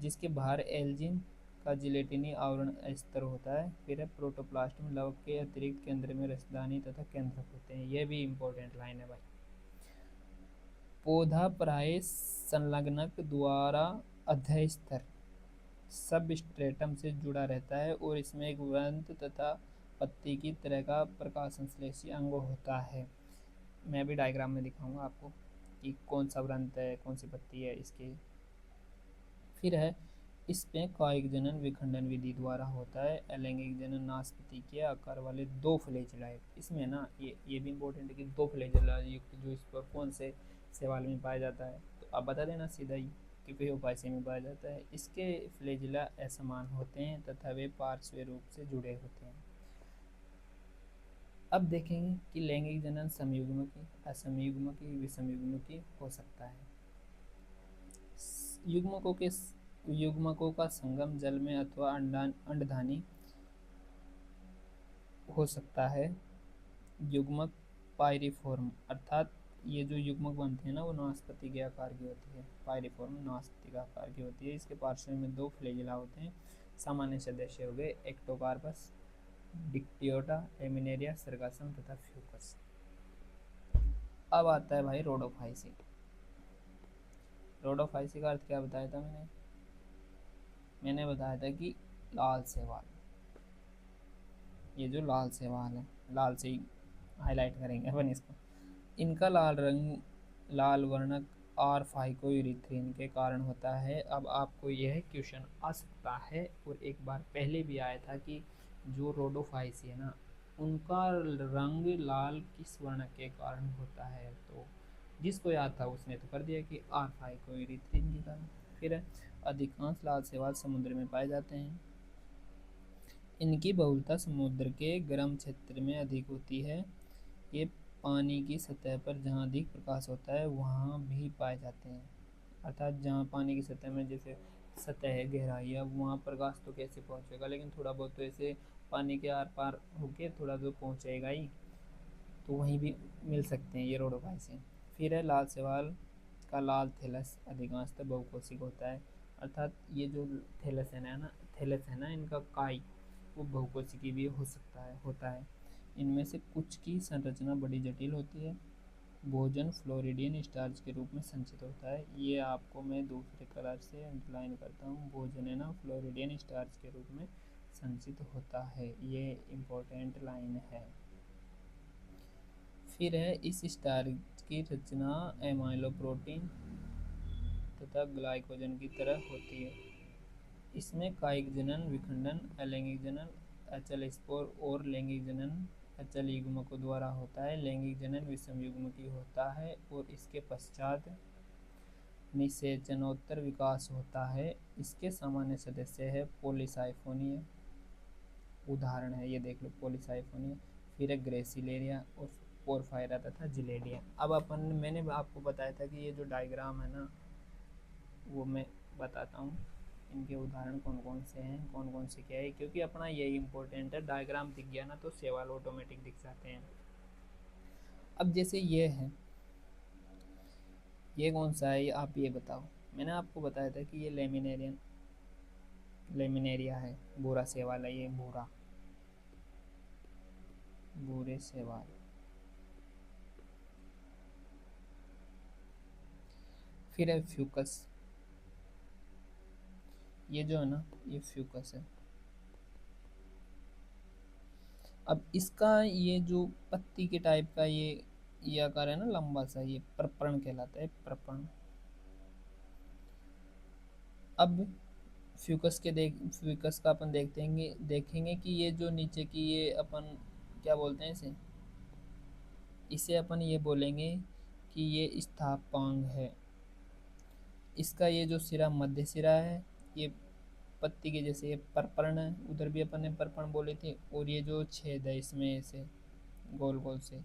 जिसके बाहर एल्जिन का जिलेटिनी आवरण स्तर होता है। फिर है, प्रोटोप्लास्ट में लवक के अतिरिक्त केंद्र में रसदानी तथा केंद्रक होते हैं। यह भी इम्पोर्टेंट लाइन है भाई। पौधा प्राय संलग्नक द्वारा अध्यस्तर सबस्ट्रेटम से जुड़ा रहता है, और इसमें एक वृंत तथा पत्ती की तरह का प्रकाश संश्लेषी अंग होता है। मैं भी डायग्राम में दिखाऊंगा आपको कि कौन सा वृंत है, कौन सी पत्ती है इसके। फिर है, इसमें कायिक जनन विखंडन विधि द्वारा होता है। अलैंगिक जनन नाशपति के आकार वाले दो फ्लैजिला। इसमें ना ये भी इम्पोर्टेंट है कि दो फ्लैजिला युक्त जो इस पर कौन से सवाल में पाया जाता है, तो आप बता देना सीधा ही कि फियोफाइसी में पाया जाता है। इसके फ्लैजिला असमान होते हैं तथा वे पार्श्व रूप से जुड़े होते हैं। अब देखेंगे कि लैंगिक जनन समयुग्मकी, असमयुग्मकी, विषमयुग्मकी हो सकता है। युग्मकों का संगम जल में अथवा अंडधानी हो सकता है। युग्मक पायरिफॉर्म अर्थात ये जो युग्मक बनते हैं ना वो नाशपाती के आकार की होती है, पायरिफॉर्म नाशपाती के आकार की होती है। इसके पार्श्व में 2 फ्लैजिला होते हैं। सामान्य सदस्य हो गए एक्टोकार्पस, डिक्टियोटा, लेमिनेरिया, सर्गासम तथा फ्यूकस। अब आता है भाई रोडोफाइसी। रोडोफाइसी का अर्थ क्या बताया था मैंने बताया था कि लाल शैवाल, ये जो लाल शैवाल है, लाल से ही हाईलाइट करेंगे अपन इसको। इनका लाल रंग लाल वर्णक आर फाइकोयूरिथ्रिन के कारण होता है। अब आपको यह क्वेश्चन आ सकता है, और एक बार पहले भी आया था, कि जो रोडोफाइसी है ना उनका रंग लाल किस वर्णक के कारण होता है। तो जिसको याद था उसने तो कर दिया कि आर फाइकोयूरिथ्रिन के कारण। फिर अधिकांश लाल शैवाल समुद्र में पाए जाते हैं। इनकी बहुलता समुद्र के गर्म क्षेत्र में अधिक होती है। ये पानी की सतह पर जहाँ अधिक प्रकाश होता है वहाँ भी पाए जाते हैं। अर्थात जहाँ पानी की सतह में जैसे सतह है, गहराई है, अब वहाँ प्रकाश तो कैसे पहुँचेगा, लेकिन थोड़ा बहुत तो ऐसे पानी के आर पार होके थोड़ा तो पहुँचेगा ही, तो वहीं भी मिल सकते हैं ये रोडोफाइसी। फिर है लाल शैवाल का लाल थैलस अधिकांशतः बहुकोशिक होता है। अर्थात ये जो थैलस है ना इनका काई, वो बहुकोशिकी भी हो सकता है, होता है। इनमें से कुछ की संरचना बड़ी जटिल होती है। भोजन फ्लोरिडियन स्टार्च के रूप में संचित होता है। ये आपको मैं दूसरे कलर से अंडरलाइन करता हूँ। भोजन है ना फ्लोरिडियन स्टार्च के रूप में संचित होता है, ये इम्पोर्टेंट लाइन है। फिर है इस स्टार्च की रचना एमाइलो प्रोटीन तथा ग्लाइकोजन की तरह होती है। इसमें कायिक जनन विखंडन, अलैंगिक जनन अचल स्पोर और लैंगिक जनन अचल युग्मकों द्वारा होता है। लैंगिक जनन विषम युग्मकीय होता है और इसके पश्चात निषेचनोत्तर विकास होता है। इसके सामान्य सदस्य है पॉलीसाइफोनिया, उदाहरण है ये देख लो पॉलीसाइफोनिया। फिर है ग्रेसिलेरिया और पोरफायरा तथा जिलेडिया। अब मैंने आपको बताया था कि ये जो डायग्राम है ना वो मैं बताता हूँ इनके उदाहरण कौन कौन से हैं, कौन कौन से क्या है, क्योंकि अपना यही इम्पोर्टेंट है। डायग्राम दिख गया ना तो सवाल ऑटोमेटिक दिख जाते हैं। अब जैसे ये है, ये कौन सा है, ये आप ये बताओ। मैंने आपको बताया था कि ये लेमिनेरिया है, भूरा शैवाल है, ये भूरे शैवाल। फिर है फ्यूकस, ये जो है ना ये फ्यूकस है। अब इसका ये जो पत्ती के टाइप का ये आकार है ना लंबा सा, ये प्रपर्ण कहलाता है, प्रपर्ण। अब फ्यूकस का अपन देखेंगे कि ये जो नीचे की ये अपन क्या बोलते हैं इसे अपन ये बोलेंगे कि ये स्थापांग है। इसका ये जो सिरा मध्य सिरा है, ये पत्ती के जैसे ये परपर्ण है, उधर भी अपन ने परपर्ण बोले थे। और ये जो छेद है इसमें ऐसे गोल गोल से,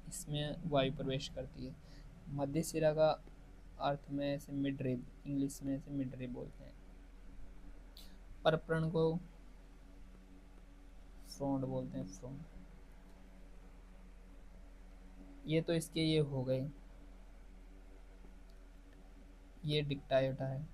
इसमें वायु प्रवेश करती है। मध्य सिरा का अर्थ में ऐसे मिड रिब, इंग्लिश में ऐसे मिड रिब बोलते हैं। परपर्ण को फ्रॉन्ड बोलते हैं, फ्रॉन्ड। ये तो इसके ये हो गए, ये डिक्टायोटा है।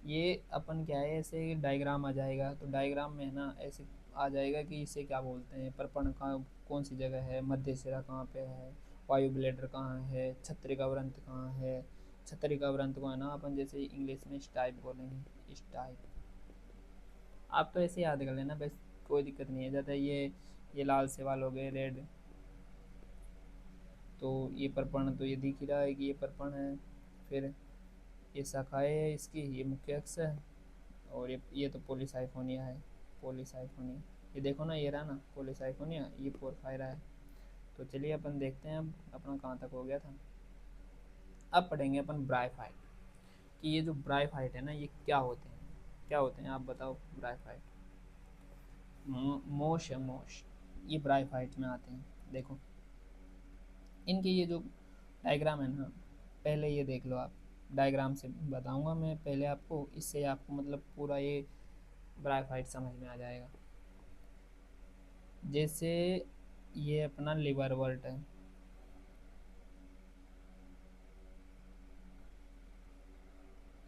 ये अपन क्या है ऐसे डायग्राम आ जाएगा, तो डायग्राम में है ना ऐसे आ जाएगा कि इसे क्या बोलते हैं, परपर्ण का कौन सी जगह है, मध्य सिरा कहाँ पे है, वायु ब्लेडर कहाँ है, छत्रिका व्रंत कहाँ है। छत्रिका व्रंत को है ना अपन जैसे इंग्लिश में स्टाइप बोलेंगे, स्टाइप। आप तो ऐसे याद कर लेना बस, कोई दिक्कत नहीं है। ज़्यादा ये लाल शैवाल हो गए, रेड, तो ये परपर्ण तो ये दिख ही रहा है कि ये परपर्ण है। फिर ये शाखाएँ है इसकी, ये मुख्य अक्ष है। और ये तो पॉलीसाइफोनिया है, पॉलीसाइफोनिया। ये देखो ना, ये रहा ना पॉलीसाइफोनिया, ये पोरफायरा है। तो चलिए अपन देखते हैं अब अपना कहाँ तक हो गया था। अब पढ़ेंगे अपन ब्राइफाइट, कि ये जो ब्राइफाइट है ना ये क्या होते हैं आप बताओ। ब्राइफाइट मोश है, मोश, ये ब्राइफाइट में आते हैं। देखो इनके ये जो डायग्राम है ना, पहले ये देख लो आप, डायग्राम से बताऊंगा मैं पहले आपको, इससे आपको मतलब पूरा ये ब्राइफाइट समझ में आ जाएगा। जैसे ये अपना लिवरवर्ट है,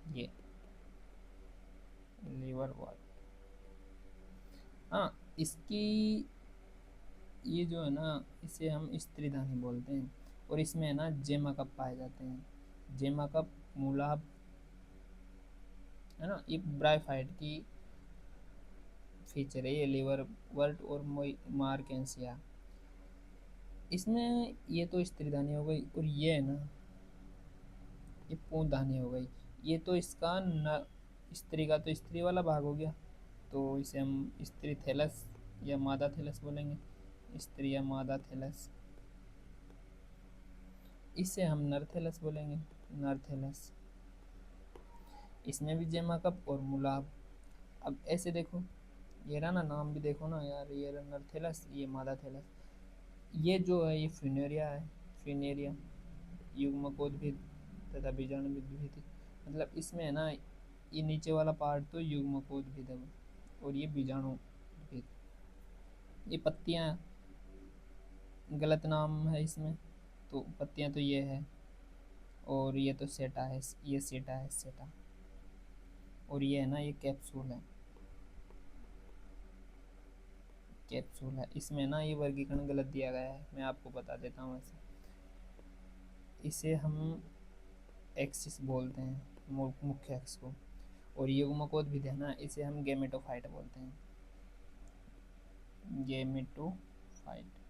ये लिवरवर्ट। हाँ, इसकी ये जो है ना, इसे हम स्त्रीधानी बोलते हैं। और इसमें है ना जेमा कप पाए जाते हैं। जेमा कप, मूलाभ, है ना, ये ब्राइफाइट की फीचर है, ये लिवर वर्ट और मार्केंसिया। इसमें ये तो स्त्रीधानी हो गई, और ये है ना, ये पूंदानी हो गई। ये तो इसका न, स्त्री का तो स्त्री वाला भाग हो गया, तो इसे हम स्त्री थैलस या मादा थैलस बोलेंगे, स्त्री या मादा थैलस। इसे हम नर थैलस बोलेंगे, नर थैलस। इसमें भी जेमा कप और मुलाब। अब ऐसे देखो, ये रहा ना, नाम भी देखो ना यार, ये रहा नर थैलस, ये मादा थैलस। ये जो है ये फ्यूनेरिया है, फ्यूनेरिया, युग्मकोद्भिद तथा बीजाणुद्भिद। मतलब इसमें है ना, ये नीचे वाला पार्ट तो युग्मकोद्भिद है, और ये बीजाणुद्भिद। ये पत्तियां, गलत नाम है इसमें, तो पत्तियां तो ये है, और ये तो सेटा है, ये सेटा है, सेटा। और ये है ना, ये कैप्सूल है, कैप्सूल है। इसमें ना ये वर्गीकरण गलत दिया गया है, मैं आपको बता देता हूँ ऐसे। इसे हम एक्सिस बोलते हैं, मुख्य अक्ष को। और युग्मकोद्भिद है ना, इसे हम गेमेटोफाइट बोलते हैं, गेमेटोफाइट।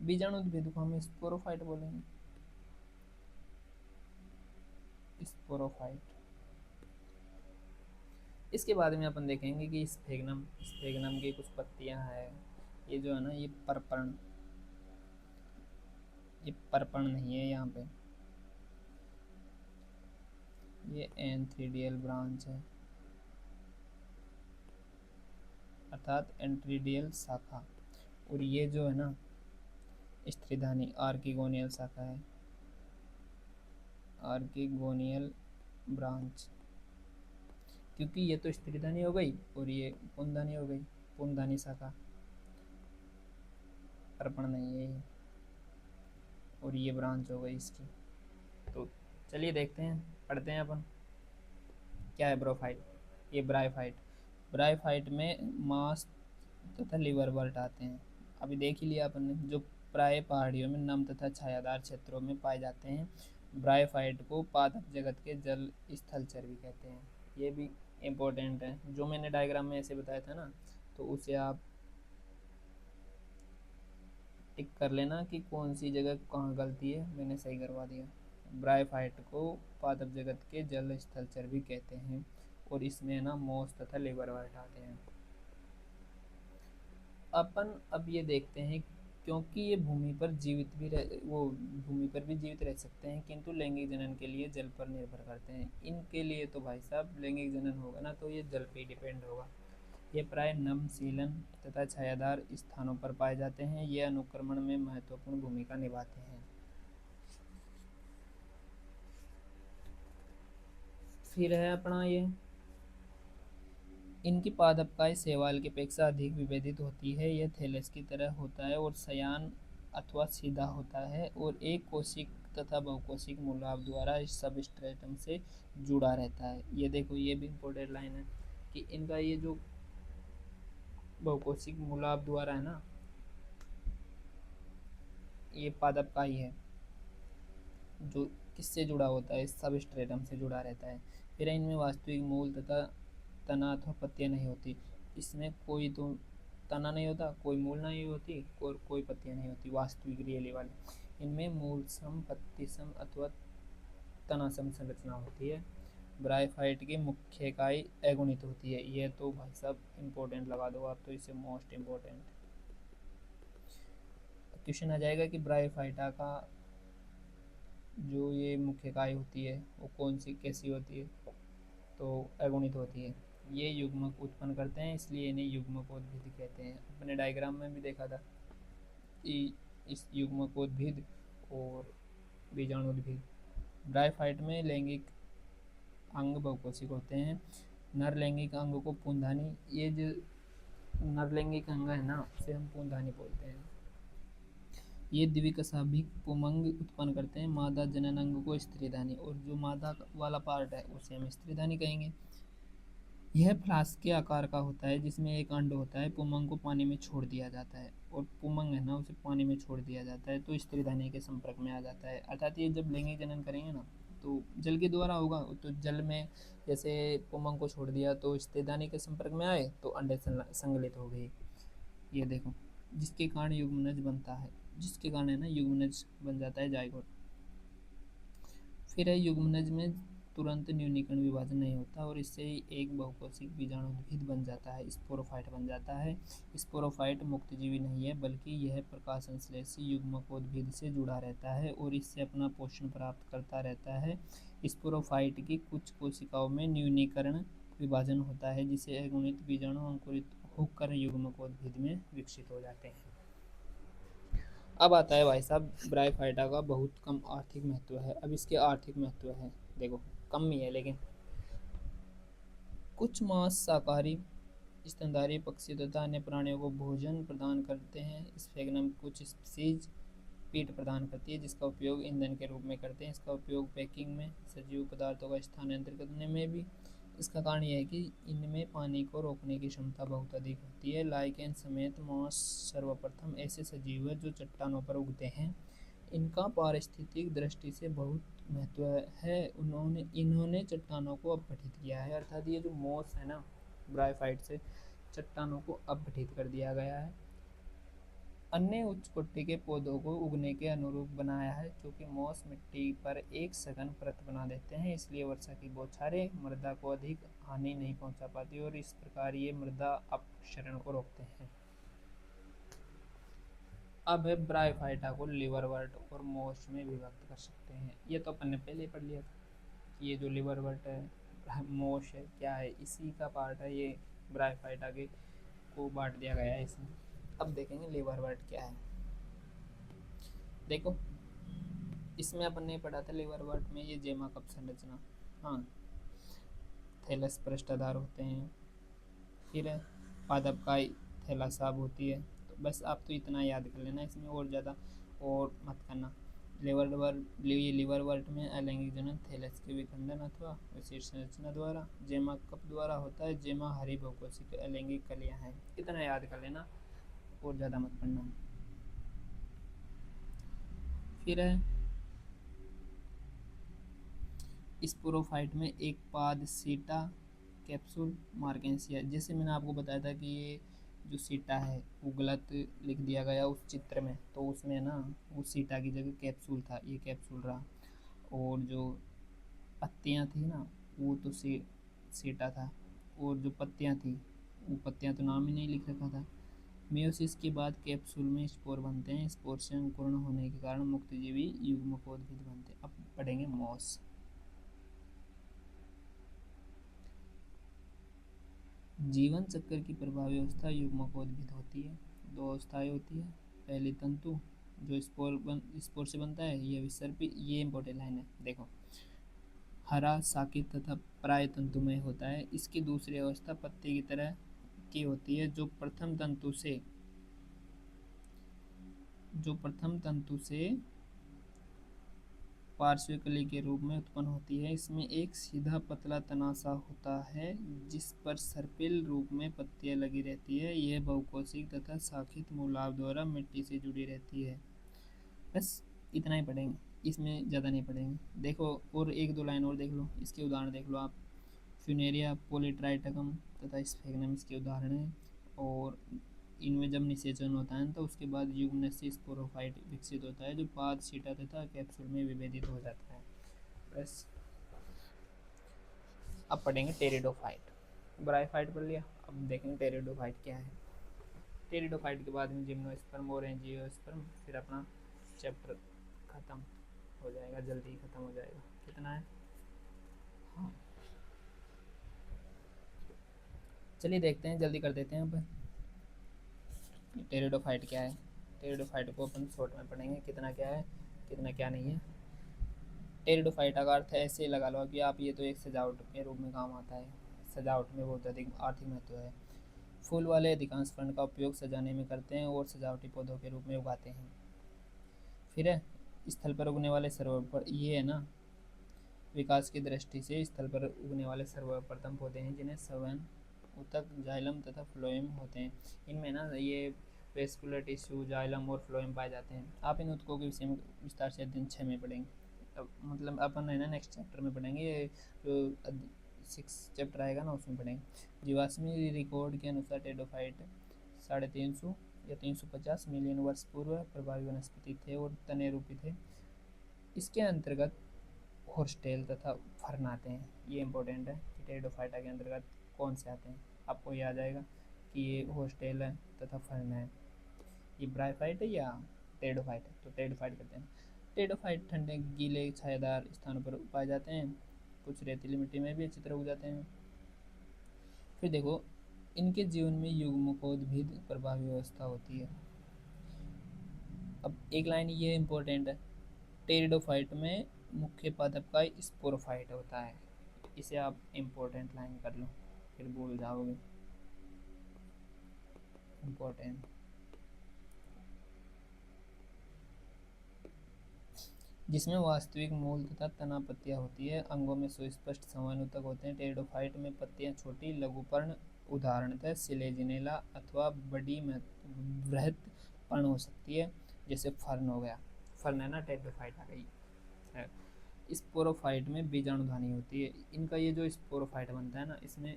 बीजाणुद्भिद को हम स्पोरोफाइट बोलेंगे, स्पोरोफाइट। इसके बाद में अपन देखेंगे कि स्फेग्नम, स्फेग्नम की कुछ पत्तियां हैं। ये जो है ना, ये परपर्ण, ये परपर्ण नहीं है यहाँ पे, ये एंथ्रीडियल ब्रांच है, अर्थात एंट्रीडियल शाखा। और ये जो है ना स्त्रीधानी, आर्किगोनियल शाखा है, आर्किगोनियल ब्रांच। क्योंकि ये तो स्त्रीधानी हो गई और ये पुंदानी हो गई, पुंदानी शाखा, अर्पण नहीं है ये, और ये ब्रांच हो गई इसकी। तो चलिए देखते हैं, पढ़ते हैं अपन क्या है ब्रोफाइट। ये ब्राइफाइट, ब्राइफाइट में मांस तथा लिवर वर्ट आते हैं। अभी देख ही लिया अपन ने, जो प्राय पहाड़ियों में नम तथा छायादार क्षेत्रों में पाए जाते हैं। ब्राइफाइट को पादप जगत के जल स्थलचर भी कहते हैं। ये भी इम्पोर्टेंट है, जो मैंने डायग्राम में ऐसे बताया था ना, तो उसे आप टिक कर लेना कि कौन सी जगह कहाँ गलती है, मैंने सही करवा दिया। ब्राइफाइट को पादप जगत के जल स्थलचर भी कहते हैं, और इसमें ना मोस तथा लिवर वर्ट आते हैं। अपन अब ये देखते हैं, क्योंकि ये भूमि पर जीवित भी रह वो भूमि पर भी जीवित रह सकते हैं, किंतु लैंगिक जनन के लिए जल पर निर्भर करते हैं। इनके लिए तो भाई साहब लैंगिक जनन होगा ना, तो ये जल पे ही डिपेंड होगा। ये प्राय नम, सीलन तथा छायादार स्थानों पर पाए जाते हैं। ये अनुक्रमण में महत्वपूर्ण भूमिका निभाते हैं। फिर है अपना ये, इनकी पादपकाय शैवाल की अपेक्षा अधिक विभेदित होती है। यह थैलस की तरह होता है और शयान अथवा सीधा होता है, और एक कोशिक तथा बहुकोशिक मूलाभ द्वारा इस सबस्ट्रेटम से जुड़ा रहता है। ये देखो, ये भी इम्पोर्टेंट लाइन है कि इनका ये जो बहुकोशिक मूलाभ द्वारा है ना, ये पादपकाई है, जो किससे जुड़ा होता है, सबस्ट्रेटम से जुड़ा रहता है। फिर इनमें वास्तविक मूल तथा तना अथवा पत्तियां नहीं होती। इसमें कोई तो तना नहीं होता, कोई मूल नहीं होती, और कोई पत्तियां नहीं होती, वास्तविक रियली वाले। इनमें मूल सम, पत्ती सम अथवा तना सम संरचना होती है। ब्राइफाइट की मुख्य इकाई एगुणित होती है। ये तो भाई साहब इम्पोर्टेंट लगा दो आप, तो इसे मोस्ट इम्पोर्टेंट क्वेश्चन आ जाएगा कि ब्राइफाइटा का जो ये मुख्य इकाई होती है वो कौन सी, कैसी होती है, तो अगुणित होती है। ये युग्मक उत्पन्न करते हैं, इसलिए इन्हें युग्मकोद्भिद कहते हैं। अपने डायग्राम में भी देखा था कि इस युग्मकोद्भिद और बीजाणुद्भिद। ब्राइफाइट में लैंगिक अंग बहुकोशिक होते हैं। नर लैंगिक अंग को पुंधानी, ये जो नरलैंगिक अंग है ना, उसे हम पूंधानी बोलते हैं। ये द्विकशाभिक पुमंग उत्पन्न करते हैं। मादा जनन अंग को स्त्रीधानी, और जो मादा वाला पार्ट है उसे हम स्त्रीधानी कहेंगे। यह फ्लास्क के आकार का होता है, जिसमें एक अंड होता है। पुमंग को पानी में छोड़ दिया जाता है, और पुमंग है ना, उसे पानी में छोड़ दिया जाता है तो स्त्रीधानी के संपर्क में आ जाता है। अर्थात ये जब लैंगिक जनन करेंगे ना तो जल के द्वारा होगा, तो जल में जैसे पुमंग को छोड़ दिया तो स्त्रीधानी के संपर्क में आए तो अंडे संगलित हो गए। ये देखो, जिसके कारण युग्मनज बनता है, जिसके कारण है ना युग्मनज बन जाता है, जायगोट। फिर है युग्मनज में तुरंत न्यूनीकरण विभाजन नहीं होता, और इससे एक बहुकोशिक बीजाणुद्भिद बन जाता है, स्पोरोफाइट बन जाता है। स्पोरोफाइट मुक्तजीवी नहीं है, बल्कि यह प्रकाश संश्लेषी युग्मकोद्भिद से जुड़ा रहता है और इससे अपना पोषण प्राप्त करता रहता है। स्पोरोफाइट की कुछ कोशिकाओं में न्यूनीकरण विभाजन होता है, जिसे अगुणित बीजाणु अंकुरित होकर युग्मकोद्भिद में विकसित हो जाते हैं। अब आता है भाई साहब, ब्रायोफाइटा का बहुत कम आर्थिक महत्व है। अब इसके आर्थिक महत्व है, देखो कम ही है, लेकिन कुछ मांस शाकाहारी स्तनधारी पक्षी तथा अन्य प्राणियों को भोजन प्रदान करते हैं। स्फेग्नम कुछ स्पीसीज पीट प्रदान करती है, जिसका उपयोग ईंधन के रूप में करते हैं। इसका उपयोग पैकिंग में, सजीव पदार्थों का स्थानांतरित करने में भी। इसका कारण यह है कि इनमें पानी को रोकने की क्षमता बहुत अधिक होती है। लाइकेन समेत मांस सर्वप्रथम ऐसे सजीव है जो चट्टानों पर उगते हैं। इनका पारिस्थितिक दृष्टि से बहुत महत्व है। इन्होंने चट्टानों को अपघटित किया है, अर्थात ये जो मॉस है ना, ब्रायोफाइट से चट्टानों को अपघटित कर दिया गया है। अन्य उच्च कोटि के पौधों को उगने के अनुरूप बनाया है, क्योंकि मॉस मिट्टी पर एक सघन परत बना देते हैं, इसलिए वर्षा की बौछारें मृदा को अधिक हानि नहीं पहुंचा पाती, और इस प्रकार ये मृदा अपक्षरण को रोकते हैं। अब है ब्रायोफाइटा को लिवरवर्ट और मॉस में विभक्त कर सकते हैं। ये तो अपन ने पहले ही पढ़ लिया था। ये जो लिवरवर्ट है, मॉस है, क्या है, इसी का पार्ट है ये। ब्रायोफाइटा के को बांट दिया गया है इसमें। अब देखेंगे लिवरवर्ट क्या है। देखो, इसमें अपन ने पढ़ा था लिवरवर्ट में ये जेमा कप संरचना, हाँ, थैलस पृष्ठाधार होते हैं। फिर पादप का थैलासाब होती है। तो बस आप तो इतना याद कर लेना, इसमें और ज़्यादा और मत करना। लिवरवर्ट में अलैंगिक जनन थैलस के विखंडन अथवा विशेष संरचना द्वारा, जेमा कप द्वारा होता है। जेमा हरी बहुकोशिक अलैंगिक कलियां हैं। इतना याद कर लेना और ज़्यादा मत पढ़ना। फिर है स्पोरोफाइट में एक पाद सीटा कैप्सूल मार्केंसिया। जैसे मैंने आपको बताया था कि ये जो सीटा है वो गलत लिख दिया गया उस चित्र में, तो उसमें ना वो सीटा की जगह कैप्सूल था, ये कैप्सूल रहा। और जो पत्तियां थी ना वो तो सीटा था, और जो पत्तियां थी वो पत्तियां तो नाम ही नहीं लिख रखा था। मेयोसिस के बाद कैप्सूल में स्पोर बनते हैं। स्पोर से अंकुरण होने के कारण मुक्तजीवी युग्मकोद्भिद बनते हैं। अब पढ़ेंगे मॉस। जीवन चक्र की प्रभावी अवस्था युग्मकोद्भिद होती है। दो अवस्थाएं होती है। पहली तंतु जो स्पोर से बनता है, ये विसर्पी, ये इंपॉर्टेंट लाइन है, देखो, हरा साकित तथा प्राय तंतुमय होता है। इसकी दूसरी अवस्था पत्ते की तरह की होती है, जो प्रथम तंतु से पार्श्वकली के रूप में उत्पन्न होती है। इसमें एक सीधा पतला तनासा होता है, जिस पर सर्पिल रूप में पत्तियां लगी रहती है। यह बहुकोशिक तथा शाखित मूलाभ द्वारा मिट्टी से जुड़ी रहती है। बस इतना ही पढ़ेंगे, इसमें ज़्यादा नहीं पढ़ेंगे। देखो और एक दो लाइन और देख लो, इसके उदाहरण देख लो आप। फ्यूनेरिया पॉलीट्राइटकम तथा स्फेग्नम इसके उदाहरण हैं। और इनमें जब निषेचन होता है तो उसके बाद युग्म से स्पोरोफाइट विकसित होता है, जो पाद सीटा तथा कैप्सूल में विभेदित हो जाता है। बस अब पढ़ेंगे टेरिडोफाइट। ब्रायोफाइट पढ़ लिया, अब देखेंगे टेरिडोफाइट क्या है। टेरिडोफाइट के बाद में जिम्नोस्पर्म और एंजियोस्पर्म, फिर अपना चैप्टर ख़त्म हो जाएगा, जल्दी ही ख़त्म हो जाएगा। कितना है, हाँ, चलिए देखते हैं, जल्दी कर देते हैं। अब टेरिडोफाइट क्या है। टेरिडोफाइट को अपन शॉर्ट में पढ़ेंगे, कितना क्या है कितना क्या नहीं है। टेरिडोफाइट का अर्थ ऐसे लगा लो कि आप ये तो एक सजावट के रूप में काम आता है, सजावट में बहुत अधिक आर्थिक महत्व है। फूल वाले अधिकांश फर्न का उपयोग सजाने में करते हैं और सजावटी पौधों के रूप में उगाते हैं। फिर है स्थल पर उगने वाले सर्वोपरि, ये है ना, विकास की दृष्टि से स्थल पर उगने वाले सर्वप्रथम पौधे हैं जिन्हें सवन, उतक, जाइलम तथा फ्लोएम होते हैं। इनमें ना ये वेस्कुलर टिश्यू, जाइलम और फ्लोएम पाए जाते हैं। आप इन उत्तकों के विषय में विस्तार से अध्ययन 6 में पढ़ेंगे। अब मतलब अपन है ना नेक्स्ट चैप्टर में पढ़ेंगे, ये जो 6 चैप्टर आएगा ना उसमें पढ़ेंगे। जीवाश्मी रिकॉर्ड के अनुसार टेरिडोफाइट 350 या 350 मिलियन वर्ष पूर्व प्रभावी वनस्पति थे और तने रूपी थे। इसके अंतर्गत हॉर्सटेल तथा फर्न आते हैं। ये इंपॉर्टेंट है कि टेरिडोफाइटा के अंतर्गत कौन से आते हैं, आपको याद आएगा कि ये हॉर्सटेल है तथा फर्न है। ये ब्रायोफाइट है या टेरिडोफाइट है, तो टेरिडोफाइट करते हैं। टेरिडोफाइट ठंडे गीले छायादार स्थानों पर पाए जाते हैं, कुछ रेतीली मिट्टी में भी अच्छी तरह उग जाते हैं। फिर देखो इनके जीवन में युग्मकोद्भिद प्रभावी व्यवस्था होती है। अब एक लाइन ये इंपॉर्टेंट है, टेरिडोफाइट में मुख्य पादप का स्पोरोफाइट होता है। इसे आप इंपॉर्टेंट लाइन कर लो, फिर भूल जाओगे। इंपॉर्टेंट, जिसमें वास्तविक मूल तथा तना पत्तियां होती है। अंगों में सुस्पष्ट संवहन होते हैं। टेरिडोफाइट में पत्तियां छोटी लघुपर्ण, उदाहरणतः सिलेजिनेला अथवा बड़ी वृहत पर्ण हो सकती है, जैसे फर्न हो गया। फर्न है ना, टेरिडोफाइट आ गई है। स्पोरोफाइट में बीजाणुधानी होती है। इनका ये जो स्पोरोफाइट बनता है ना, इसमें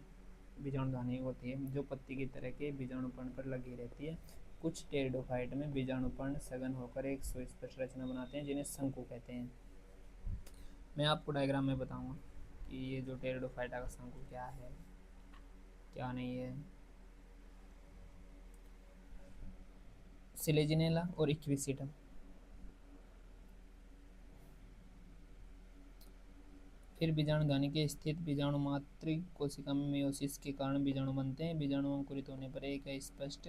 बीजाणुधानी होती है जो पत्ती की तरह के बीजाणुपर्ण पर लगी रहती है। कुछ टेरिडोफाइट में बीजाणुपर्ण सघन होकर एक सुस्पष्ट रचना बनाते हैं जिन्हें शंकु कहते हैं। मैं आपको डायग्राम में बताऊंगा कि ये जो टेरिडोफाइटा का शंकु क्या है क्या नहीं है। सिलेजिनेला और इक्विसिटम, फिर बीजाणुधानी के स्थित बीजाणु मातृ कोशिका में मेयोसिस के कारण बीजाणु बनते हैं। बीजाणु अंकुरित होने पर एक स्पष्ट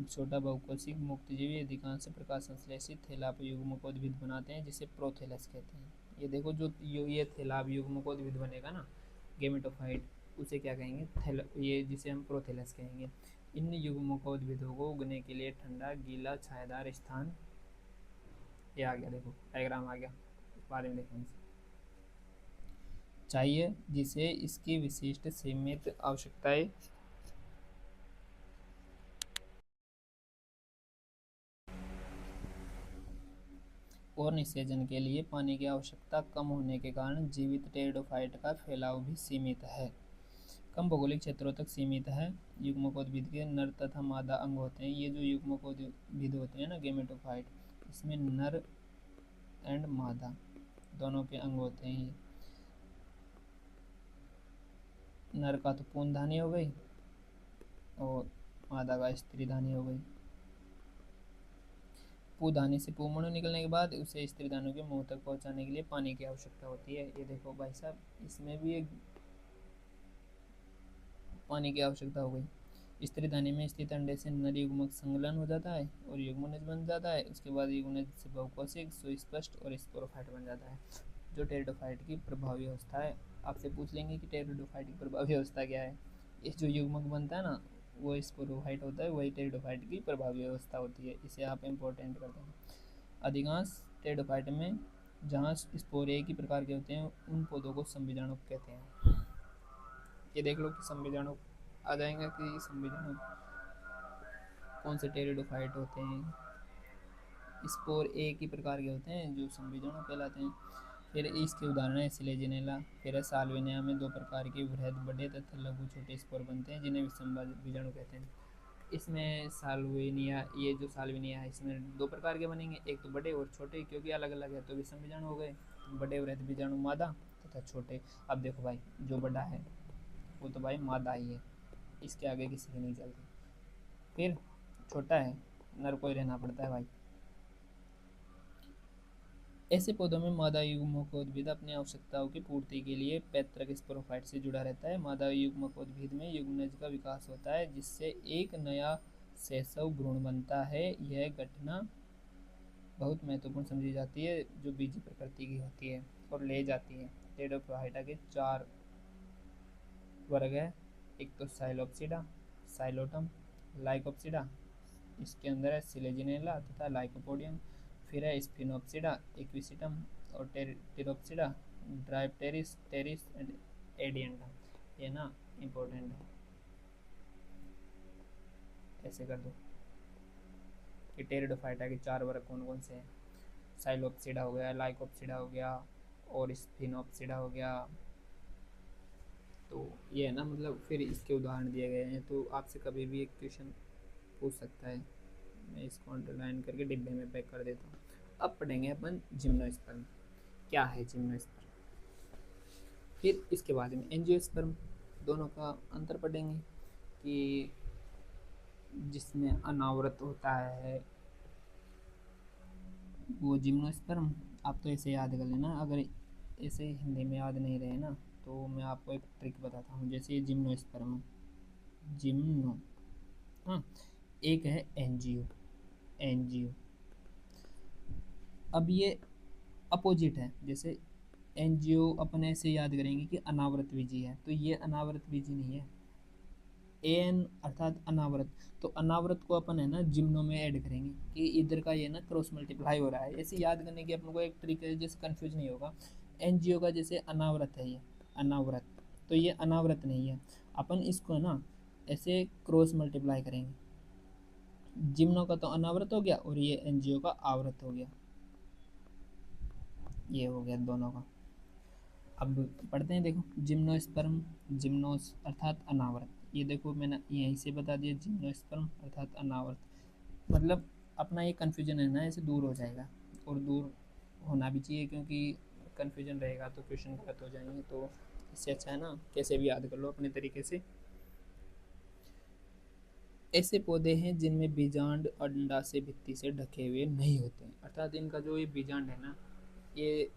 छोटा बहुकोशिक मुक्तजीवी अधिकांश प्रकाश संश्लेषित थैलाब युग्मकोद्भिद बनाते हैं जिसे प्रोथेलस कहते हैं। ये देखो जो ये थैलाब युग्मकोद्भिद बनेगा ना गेमेटोफाइट, उसे क्या कहेंगे, ये जिसे हम प्रोथेलस कहेंगे। इन युग्मकोद्भिदों को उगने के लिए ठंडा गीला छायादार स्थान, ये आ गया देखो डायग्राम आ गया, इस बारे में देखेंगे, चाहिए जिसे इसकी विशिष्ट सीमित आवश्यकताएं और निषेचन के लिए पानी की आवश्यकता कम होने के कारण जीवित टेरिडोफाइट का फैलाव भी सीमित है, कम भौगोलिक क्षेत्रों तक सीमित है। युग्मकोद्भिद के नर तथा मादा अंग होते हैं। ये जो युग्मकोद्भिद होते हैं ना गेमेटोफाइट, इसमें नर एंड मादा दोनों के अंग होते हैं। नर का तो पूर्णधानी हो गई और मादा का स्त्रीधानी हो गई। पूधानी से पूमणु निकलने के बाद उसे स्त्रीधानु के मुंह तक पहुंचाने के लिए पानी की आवश्यकता होती है। ये देखो भाई साहब, इसमें भी एक पानी की आवश्यकता हो गई। स्त्रीधानी में स्थित अंडे से नर युग्मक संलग्न हो जाता है और युग्मनज बन जाता है। उसके बाद युग्मनज से बहुकोशिक, सुस्पष्ट और स्पोरोफाइट बन जाता है। जो टेरिडोफाइट की प्रभावी अवस्था है, आपसे पूछ लेंगे कि टेरिडोफाइट की प्रभावी अवस्था क्या है। ये जो युग्मक बनता है ना वो स्पोरोफाइट होता है, वही टेरिडोफाइट की प्रभावी अवस्था होती है। इसे आप इम्पोर्टेंट कर दें। अधिकांश टेरिडोफाइट में जहाँ स्पोर एक ही प्रकार के होते हैं उन पौधों को संबीजाणु कहते हैं। ये देख लो कि संबीजाणु आ जाएंगे कि संबीजाणु कौन से टेरिडोफाइट होते हैं। स्पोर एक ही प्रकार के होते हैं जो संबीजाणु कहलाते हैं। फिर इसके उदाहरण है सिलेजिनेला। फिर साल्विनिया में 2 प्रकार के वृहद बड़े तथा लघु छोटे स्पोर बनते हैं जिन्हें विषम बीजाणु कहते हैं। इसमें साल्विनिया, ये जो साल्विनिया है इसमें 2 प्रकार के बनेंगे, एक तो बड़े और छोटे, क्योंकि अलग अलग है तो विषम बीजाणु हो गए। तो बड़े वृहद बीजाणु मादा तथा छोटे। अब देखो भाई जो बड़ा है वो तो भाई मादा ही है, इसके आगे किसी की नहीं चलती। फिर छोटा है, नर को ही रहना पड़ता है भाई। ऐसे पौधों में मादा युग्मकोद्भिद अपनी आवश्यकताओं की पूर्ति के लिए पैतृक स्पोरोफाइट से जुड़ा रहता है। मादा युग्मकोद्भिद में युग्मनज का विकास होता है जिससे एक नया शैशव भ्रूण बनता है। यह घटना बहुत महत्वपूर्ण समझी जाती है जो बीजी प्रकृति की होती है और ले जाती है। टेरिडोफाइटा के 4 वर्ग है, एक तो साइलोप्सिडा, साइलोटम, लाइकोप्सिडा, इसके अंदर है सिलेजिनेला तथा लाइकोपोडियम, फिर है स्फिनोप्सिडा, इक्विसिटम और टेरोप्सिडा, ड्राइप्टेरिस, टेरिस एंड एडियंटम। ये ना इम्पोर्टेंट है, ऐसे कर दो कि टेरिडोफाइटा के 4 वर्ग कौन कौन से हैं। साइलोप्सिडा हो गया, लाइकोप्सिडा हो गया और स्फिनोप्सिडा हो गया। तो ये है ना, मतलब फिर इसके उदाहरण दिए गए हैं, तो आपसे कभी भी एक क्वेश्चन पूछ सकता है। मैं इसको अंडरलाइन करके डिब्बे में पैक कर देता हूँ। अब पढ़ेंगे अपन जिम्नोस्पर्म, क्या है जिम्नोस्पर्म, फिर इसके बाद में एंजियोस्पर्म, दोनों का अंतर पढ़ेंगे कि जिसमें अनावृत होता है वो जिम्नोस्पर्म। आप तो ऐसे याद कर लेना, अगर ऐसे हिंदी में याद नहीं रहे ना तो मैं आपको एक ट्रिक बताता हूँ। जैसे ये जिम्नोस्पर्म, जिम्नो, हाँ, एक है एनजीओ, एनजीओ। अब ये अपोजिट है, जैसे एनजीओ अपन ऐसे याद करेंगे कि अनावृत बीजी है, तो ये अनावृत बीजी नहीं है, एन अर्थात अनावृत। तो अनावृत को अपन है ना जिम्नो में ऐड करेंगे कि इधर का ये ना क्रॉस मल्टीप्लाई हो रहा है। ऐसे याद करने की अपन को एक ट्रिक है जिससे कंफ्यूज नहीं होगा। एनजीओ का जैसे अनावृत है, ये अनावृत, तो ये अनावृत नहीं है, अपन इसको ना ऐसे क्रॉस मल्टीप्लाई करेंगे। जिम्नो का तो अनावृत हो गया और ये एनजीओ का आवृत हो गया, ये हो गया दोनों का। अब पढ़ते हैं, देखो जिम्नोस्पर्म, जिम्नोस अर्थात अनावृत, ये देखो मैंने यहीं से बता दिया, जिम्नोस्पर्म अर्थात अनावृत। मतलब अपना ये कन्फ्यूजन है ना ऐसे दूर हो जाएगा, और दूर होना भी चाहिए, क्योंकि कन्फ्यूजन रहेगा तो क्वेश्चन गलत हो जाएंगे। तो इससे अच्छा है ना कैसे भी याद कर लो अपने तरीके से। ऐसे पौधे हैं जिनमें बीजांड अंडा से भित्ति से ढके हुए नहीं होते, अर्थात इनका जो ये बीजांड है ना, ये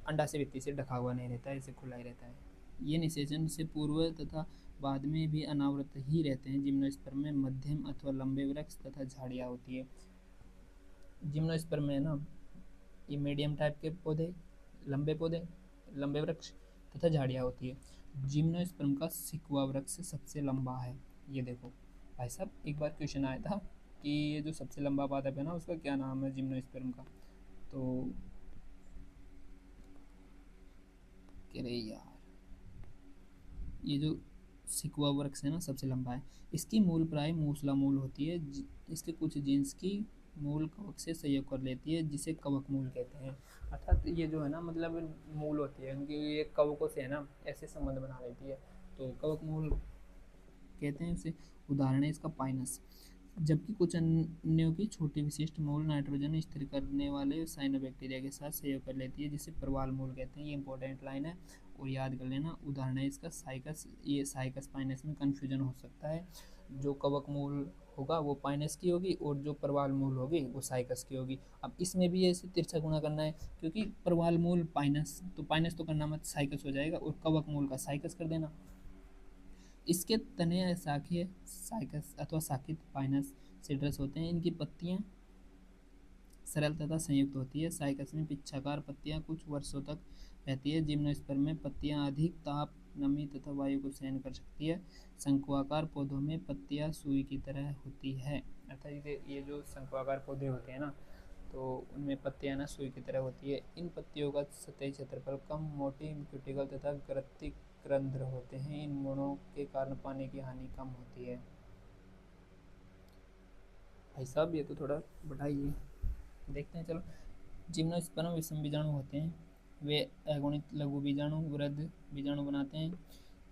अंडा से भित्ति से ढका हुआ नहीं रहता है, इसे खुला ही रहता है। ये निषेचन से पूर्व तथा बाद में भी अनावृत ही रहते हैं। जिम्नोस्पर्म में मध्यम अथवा लंबे वृक्ष तथा झाड़ियाँ होती है। जिम्नोस्पर्म में ना ये मीडियम टाइप के पौधे, लंबे पौधे, लंबे वृक्ष तथा झाड़ियाँ होती है। जिम्नोस्पर्म का सिकुआ वृक्ष सबसे लंबा है। ये देखो भाई साहब, एक बार क्वेश्चन आया था कि ये जो सबसे लंबा पादप है ना उसका क्या नाम है जिम्नोस्पर्म का, तो कह रहे यार, ये जो सिकुआ वृक्ष है ना सबसे लंबा है। इसकी मूल प्राय मूसला मूल होती है। इसके कुछ जीन्स की मूल कवक से संयोग कर लेती है, जिसे कवक मूल कहते हैं। अर्थात ये जो है ना, मतलब मूल होती है उनकी, ये कवकों से है ना ऐसे संबंध बना लेती है, तो कवक मूल कहते हैं इसे। उदाहरण है इसका पाइनस। जबकि कुछ अन्यों की छोटी विशिष्ट मूल नाइट्रोजन स्थिर करने वाले साइनोबैक्टीरिया के साथ सहयोग कर लेती है, जिसे प्रवाल मूल कहते हैं। ये इंपॉर्टेंट लाइन है और याद कर लेना। उदाहरण है इसका साइकस। ये साइकस पाइनस में कन्फ्यूजन हो सकता है, जो कवक मूल होगा वो पाइनस की होगी और जो प्रवाल मूल होगी वो साइकस की होगी। अब इसमें भी ऐसे तिरछा गुणा करना है, क्योंकि प्रवाल मूल पाइनस, तो पाइनस तो करना मत, साइकस हो जाएगा, और कवक मूल का साइकस कर देना। इसके तने शाखीय साइकस अथवा शाखित पाइनस सिट्रस होते हैं। इनकी पत्तियां सरल तथा संयुक्त होती है। साइकस में पिच्छाकार पत्तियां कुछ वर्षों तक रहती है। जिम्नोस्पर्म में पत्तियां अधिक ताप, नमी तथा वायु को सहन कर सकती है। शंकुआकार पौधों में पत्तियां सुई की तरह होती है। अर्थात ये जो शंकुआकार पौधे होते हैं ना, तो उनमें पत्तियां ना सुई की तरह होती है। इन पत्तियों का सतही क्षेत्रफल कम, मोटी क्यूटिकल तथा ग्रंथिक रंध्र होते हैं। इन गुणों के कारण पानी की हानि कम होती है। भाई साहब ये तो थोड़ा बढ़ाइए, देखते हैं चलो। जिम्नोस्पर्म विषम बीजाणु होते हैं। वे अगुणित लघु बीजाणु वृद्ध बीजाणु बनाते हैं।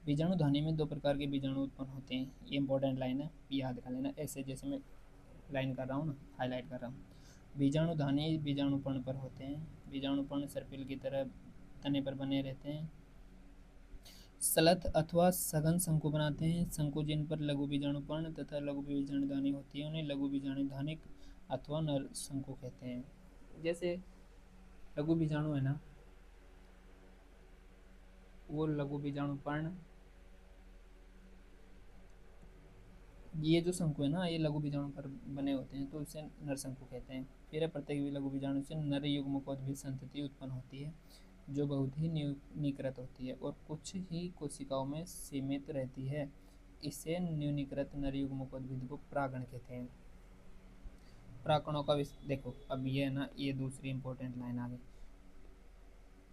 बीजाणु धानी में 2 प्रकार के बीजाणु उत्पन्न होते हैं। ये इंपॉर्टेंट लाइन है, याद कर लेना ऐसे, जैसे मैं लाइन कर रहा हूँ ना, हाईलाइट कर रहा हूँ। बीजाणु धानी बीजाणुपर्ण पर होते हैं। बीजाणुपर्ण सर्पिल की तरह तने पर बने रहते हैं। सलथ अथवा सघन शंकु बनाते हैं। शंकु जिन पर लघु बीजाणुपर्ण तथा लघु बीजाणुधानी होती है उन्हें लघु बीजाणुधानिक अथवा नर शंकु कहते हैं। जैसे लघु बीजाणु है ना, वो लघु बीजाणुपर्ण, ये जो शंकु है ना ये लघु बीजाणु पर बने होते हैं, तो इसे नर शंकु कहते हैं। फिर प्रत्येक भी लघु बीजाणु से नर युग्मकोद्भिद संतति उत्पन्न होती है, जो बहुत ही निकृत होती है और कुछ ही कोशिकाओं में सीमित रहती है। इसे न्यूनीकृत नर युग्मकोद्भिद को प्रागण कहते हैं। प्राकणों का देखो अब ये है ना, ये दूसरी इंपॉर्टेंट लाइन आ गई।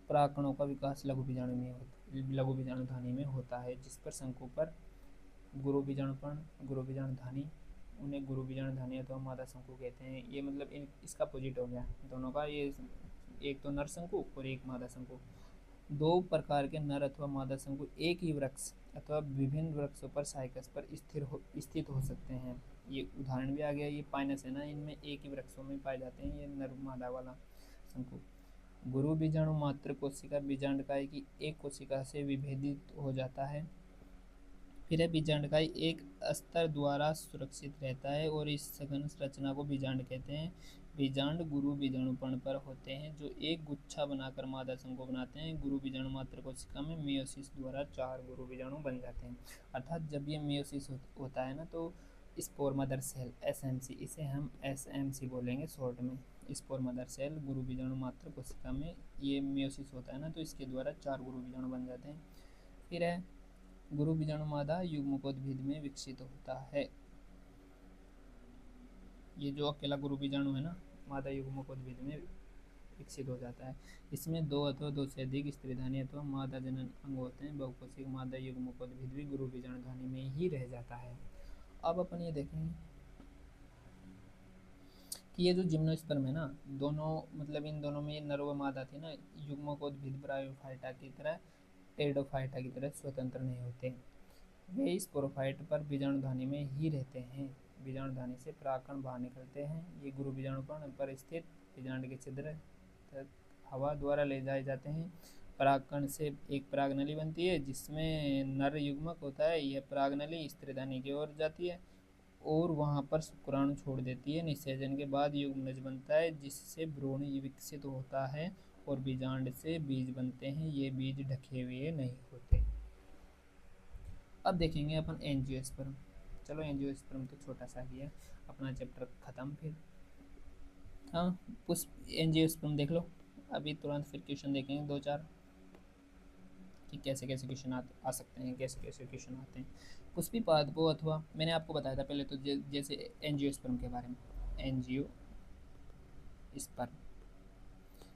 प्राकणों का विकास लघु बीजाणु में लघु बीजाणु धानी में होता है, जिस पर शंकु पर गुरु बीजाणुपर्ण, गुरु बीजाणु धानी, उन्हें गुरु बीजाणु धानी अथवा मादा शंकु कहते हैं। ये मतलब इसका अपोजिट हो गया दोनों का, ये एक तो नर शंकु और एक मादा शंकु। दो प्रकार के नर अथवा मादा शंकु एक ही वृक्ष अथवा विभिन्न वृक्षों पर साइकस पर स्थित हो सकते हैं। ये उदाहरण भी आ गया, ये पाइनस है ना, इनमें एक ही वृक्षों में पाए जाते हैं ये नर मादा वाला शंकु। गुरु बीजाणु मात्र कोशिका बीजांडकाई की एक कोशिका से विभेदित हो जाता है, फिर बीजांडकाई एक अस्तर द्वारा सुरक्षित रहता है और इस सघन रचना को बीजांड कहते हैं। बीजांड गुरु बीजाणुपर्ण पर होते हैं जो एक गुच्छा बनाकर मादा शंकु बनाते हैं। गुरु बीजाणु मात्र कोशिका में मियोसिस द्वारा 4 गुरु बीजाणु बन जाते हैं। अर्थात जब ये मियोसिस होता है ना, तो स्पोर मदर सेल SMC, इसे हम SMC बोलेंगे शॉर्ट में, स्पोर मदर सेल गुरु बीजाणु मात्र कोशिका में ये मियोसिस होता है ना, तो इसके द्वारा 4 गुरु बीजाणु बन जाते हैं। फिर है गुरु बीजाणु मादा युग्मकोद्भिद में विकसित होता है। ये जो अकेला गुरु बीजाणु है ना, मादा युग्मकोद्भिद में विकसित हो जाता है। इसमें 2 अथवा 2 से अधिक स्त्रीधानी अथवा मादा जनन अंग होते हैं। बहुकोशिक मादा युग्मकोद्भिद भी गुरु बीजाणु धानी में ही रह जाता है। अब अपन ये देखेंगे कि ये जो जिम्नोस्पर्म है ना, दोनों मतलब इन दोनों में नर व मादा थी ना, युग्मकोद्भिद ब्रायोफाइटा की तरह टेरिडोफाइटा की तरह स्वतंत्र नहीं होते। वे स्पोरोफाइट पर बीजाणुधानी में ही रहते हैं। बीजाणुधानी से परागकण बाहर निकलते हैं। ये गुरु बीजाणुपर्ण पर स्थित बीजांड के छिद्र तक हवा द्वारा ले जाए जाते हैं। परागकण से एक परागनली बनती है जिसमें नर युग्मक होता है। यह परागनली स्त्रीधानी की ओर जाती है और वहां पर शुक्राणु छोड़ देती है। निषेचन के बाद युग्मनज बनता है जिससे भ्रूण विकसित होता है और बीजांड से बीज बनते हैं। ये बीज ढके हुए नहीं होते। अब देखेंगे अपन एंजियोस्पर्म। चलो एंजियोस्पर्म तो छोटा सा ही है, अपना चैप्टर खत्म। फिर हाँ, पुष्प एंजियोस्पर्म देख लो अभी तुरंत। फिर क्वेश्चन देखेंगे 2-4 कि कैसे कैसे क्वेश्चन आ सकते हैं, कैसे कैसे क्वेश्चन आते हैं। पुष्पी पादपों अथवा मैंने आपको बताया था पहले तो जैसे एंजियोस्पर्म के बारे में, एंजियोस्पर्म।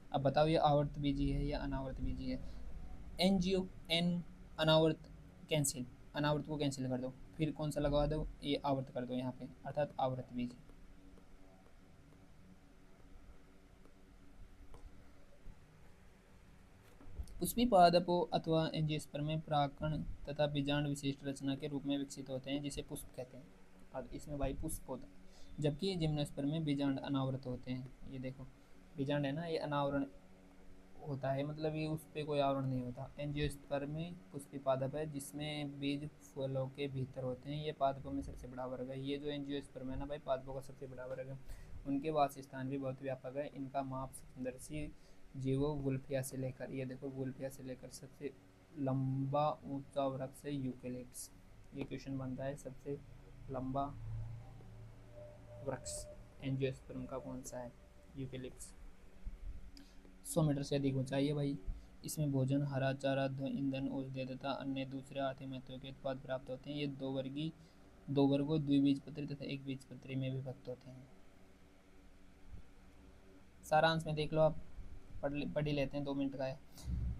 अब बताओ ये आवर्त बीजी है या अनावर्त बीजी है। एंजियो एन, अनावर्त कैंसिल, अनावर्त को कैंसिल कर दो, फिर कौन सा लगा दो, ये आवर्त कर दो यहाँ पे, अर्थात आवर्त बीज। पुष्पी पादपों अथवा एंजियोस्पर्म में परागकण तथा बीजांड विशिष्ट रचना के रूप में विकसित होते हैं जिसे पुष्प कहते हैं। और इसमें भाई पुष्प होता है, जबकि जिम्नोस्पर्म में बीजांड अनावृत होते हैं। ये देखो बीजांड है ना, ये अनावरण होता है, मतलब ये उस पर कोई आवरण नहीं होता। एंजियोस्पर्म में पुष्पी पादप है जिसमें बीज फूलों के भीतर होते हैं। ये पादपों में सबसे बड़ा वर्ग है। ये जो एंजियोस्पर्म है ना भाई, पादपों का सबसे बड़ा वर्ग है। उनके वासस्थान भी बहुत व्यापक है। इनका माप सूक्ष्मदर्शी जीवो वुल्फिया से लेकर, ये देखो वुल्फिया से लेकर सबसे लंबा ऊंचा वृक्ष है यूकेलिप्टस। ये क्वेश्चन बनता है, सबसे लंबा वृक्ष एंजियोस्पर्म का कौन सा है, यूकेलिप्टस। 100 मीटर से अधिक ऊंचाई है भाई। इसमें भोजन, हरा चारा, ईंधन, औषधि तथा अन्य दूसरे आर्थिक महत्व के उत्पाद प्राप्त होते हैं। ये दो वर्गों द्विबीजपत्री तथा एक बीजपत्री में विभक्त होते हैं। सारांश में देख लो आप, पढ़ ही लेते हैं, 2 मिनट का है।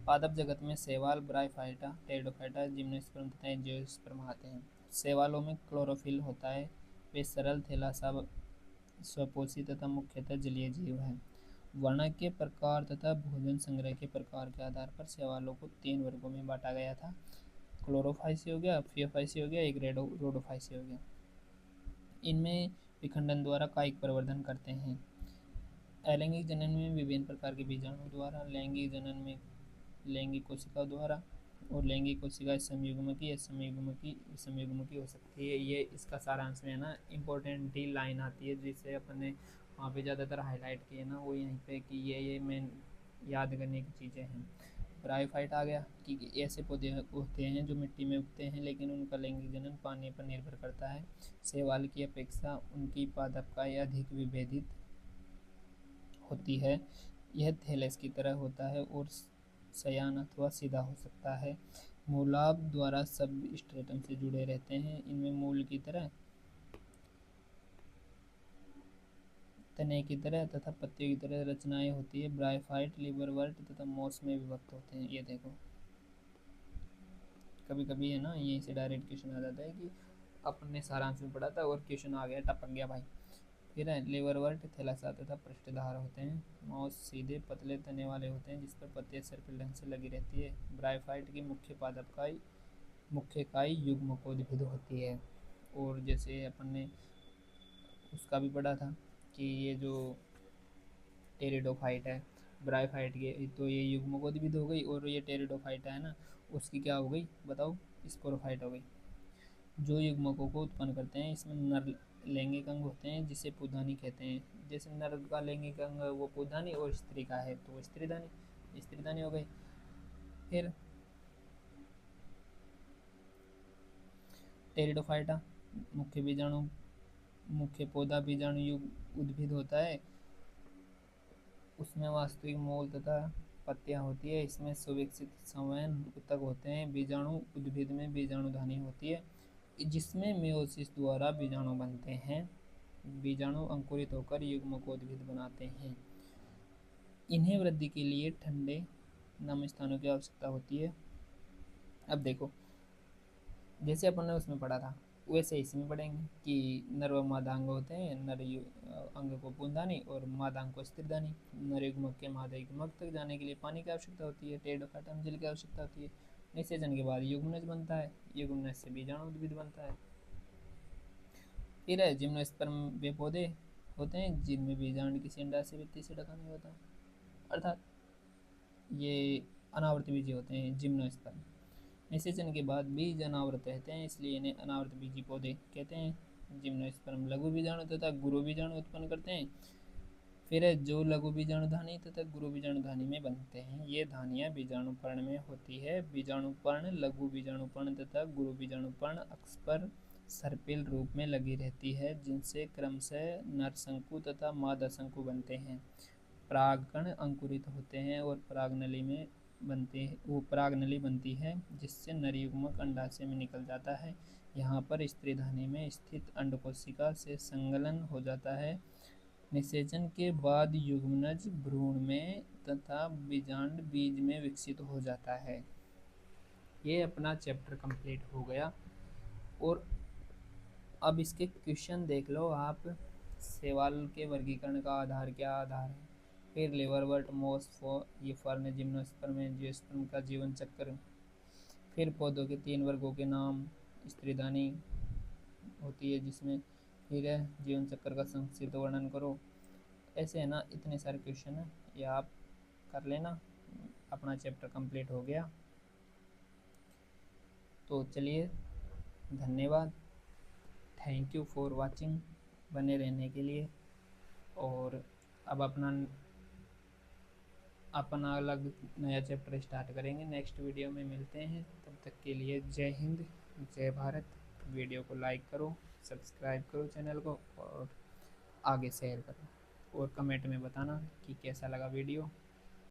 पादप जगत में शैवाल, ब्रायोफाइटा, टेरिडोफाइटा, जिम्नोस्पर्म तथा एंजियोस्पर्म आते हैं। शैवालों में क्लोरोफिल होता है। वे सरल थैलासा स्वपोषी तथा मुख्यतः जलीय जीव हैं। वर्ण के प्रकार तथा भोजन संग्रह के प्रकार के आधार पर शैवालों को 3 वर्गों में बांटा गया था। क्लोरोफाइसी हो गया, फियोफाइसी हो गया, एक रोडोफाइसी हो गया। इनमें विखंडन द्वारा कायिक प्रवर्धन करते हैं। अलैंगिक जनन में विभिन्न प्रकार के बीजाणु द्वारा, लैंगिक जनन में लैंगिक कोशिका द्वारा, और लैंगिक कोशिका समयुग्मकी हो सकती है। ये इसका सारांश में है ना, इम्पोर्टेंट ही लाइन आती है जिसे अपन ने वहाँ पे ज़्यादातर हाईलाइट किए ना, वो यहीं पे कि ये मेन याद करने की चीज़ें हैं। ब्रायोफाइट आ गया कि ऐसे पौधे होते हैं जो मिट्टी में उगते हैं लेकिन उनका लैंगिक जनन पानी पर निर्भर करता है। शैवाल की अपेक्षा उनकी पादपकाय अधिक विभेदित होती है। यह थैलेस की तरह होता है और शयान अथवा सीधा हो सकता है। मूलाभ द्वारा सब स्ट्रेटम से जुड़े रहते हैं। इनमें मूल की तरह, तने की तरह तथा पत्तियों की तरह रचनाएं होती है। ब्रायोफाइट लिवरवर्ट तथा मॉस में विभक्त होते हैं। ये देखो, कभी कभी है ना यहीं से डायरेक्ट क्वेश्चन आ जाता है कि अपने सारांश में पढ़ा था और क्वेश्चन आ गया, टपक गया भाई। फिर है लिवरवर्ट थैलासा तथा पृष्ठधार होते हैं। मॉस सीधे पतले तने वाले होते हैं जिस पर पत्तियां सर्पिल ढंग से लगी रहती है। ब्रायोफाइट की मुख्य इकाई युग्मकोद्भिद होती है। और जैसे अपन ने उसका भी पढ़ा था कि ये जो टेरिडोफाइट है, ब्रायोफाइट के, तो ये युग्मकोद्भिद हो गई, और ये टेरिडोफाइट है ना, उसकी क्या हो गई बताओ, स्पोरोफाइट हो गई। जो युग्मकों को उत्पन्न करते हैं इसमें नर लैंगिक अंग होते हैं जिसे पुधानी कहते हैं। जैसे नर का लैंगिक अंग वो पुधानी और स्त्री का है तो वो स्त्रीधानी हो गई। फिर टेरिडोफाइटा मुख्य पौधा बीजाणु युक्त उद्भिद होता है। उसमें वास्तविक मूल तथा पत्तियां होती है। इसमें सुविकसित संवहन ऊतक होते हैं। बीजाणु उद्भिद में बीजाणुधानी होती है जिसमें मेयोसिस द्वारा बीजाणु बनते हैं। बीजाणु अंकुरित होकर युग्मकोद्भिद बनाते हैं। इन्हें वृद्धि के लिए ठंडे नम स्थानों की आवश्यकता होती है। अब देखो, जैसे अपन ने उसमें पढ़ा था वैसे इसमें पढ़ेंगे कि नर व मादांग होते हैं। नर अंग को पुंधानी और मादांग को स्त्रीधानी। नर युग्मक के मादा युग्मक तक जाने के लिए पानी की आवश्यकता होती है। टेरिडोफाइटा में जल की आवश्यकता होती है। निषेचन के बाद युग्मनज बनता है। युग्मनज से बीजाणु उद्भिद बनता है। फिर है जिम्नोस्पर्म, वे पौधे होते हैं जिनमें बीजाणु किसी अंडाशय व्यक्ति से ढका नहीं होता, अर्थात ये अनावृत बीजी होते हैं जिम्नोस्पर्म। निषेचन के बाद बीज अनावृत रहते हैं इसलिए इन्हें अनावृत बीजी पौधे कहते हैं। जिम्नोस्पर्म लघु बीजाणु तथा गुरु बीजाणु उत्पन्न करते हैं। फिर है जो लघु बीजाणुधानी तथा गुरु बीजाणुधानी में बनते हैं। ये धानियां बीजाणु पर्ण में होती है। बीजाणु पर्ण, लघु बीजाणु पर्ण तथा गुरु बीजाणु पर्ण अक्ष पर सर्पिल रूप में लगी रहती है जिनसे क्रमशः नरशंकु तथा मादा शंकु बनते हैं। परागकण अंकुरित होते हैं और परागनली बनती है जिससे नर युग्मक अंडाशय में निकल जाता है। यहाँ पर स्त्रीधानी में स्थित अंडकोशिका से संगलन हो जाता है। निषेचन के बाद युग्मनज भ्रूण में तथा बीजांड बीज में विकसित हो जाता है। ये अपना चैप्टर कंप्लीट हो गया। और अब इसके क्वेश्चन देख लो आप। शैवाल के वर्गीकरण का आधार क्या आधार है। फिर लिवरवर्ट, मॉस, ये फर्न, जिम्नोस्पर्म, एंजियोस्पर्म का जीवन चक्र। फिर पौधों के 3 वर्गों के नाम। स्त्रीधानी होती है जिसमें, फिर है जीवन चक्र का संक्षिप्त वर्णन करो। ऐसे है ना इतने सारे क्वेश्चन है, ये आप कर लेना। अपना चैप्टर कंप्लीट हो गया। तो चलिए, धन्यवाद, थैंक यू फॉर वाचिंग, बने रहने के लिए। और अब अपना अलग नया चैप्टर स्टार्ट करेंगे। नेक्स्ट वीडियो में मिलते हैं, तब तक के लिए जय हिंद, जय भारत। वीडियो को लाइक करो, सब्सक्राइब करो चैनल को और आगे शेयर करो, और कमेंट में बताना कि कैसा लगा वीडियो।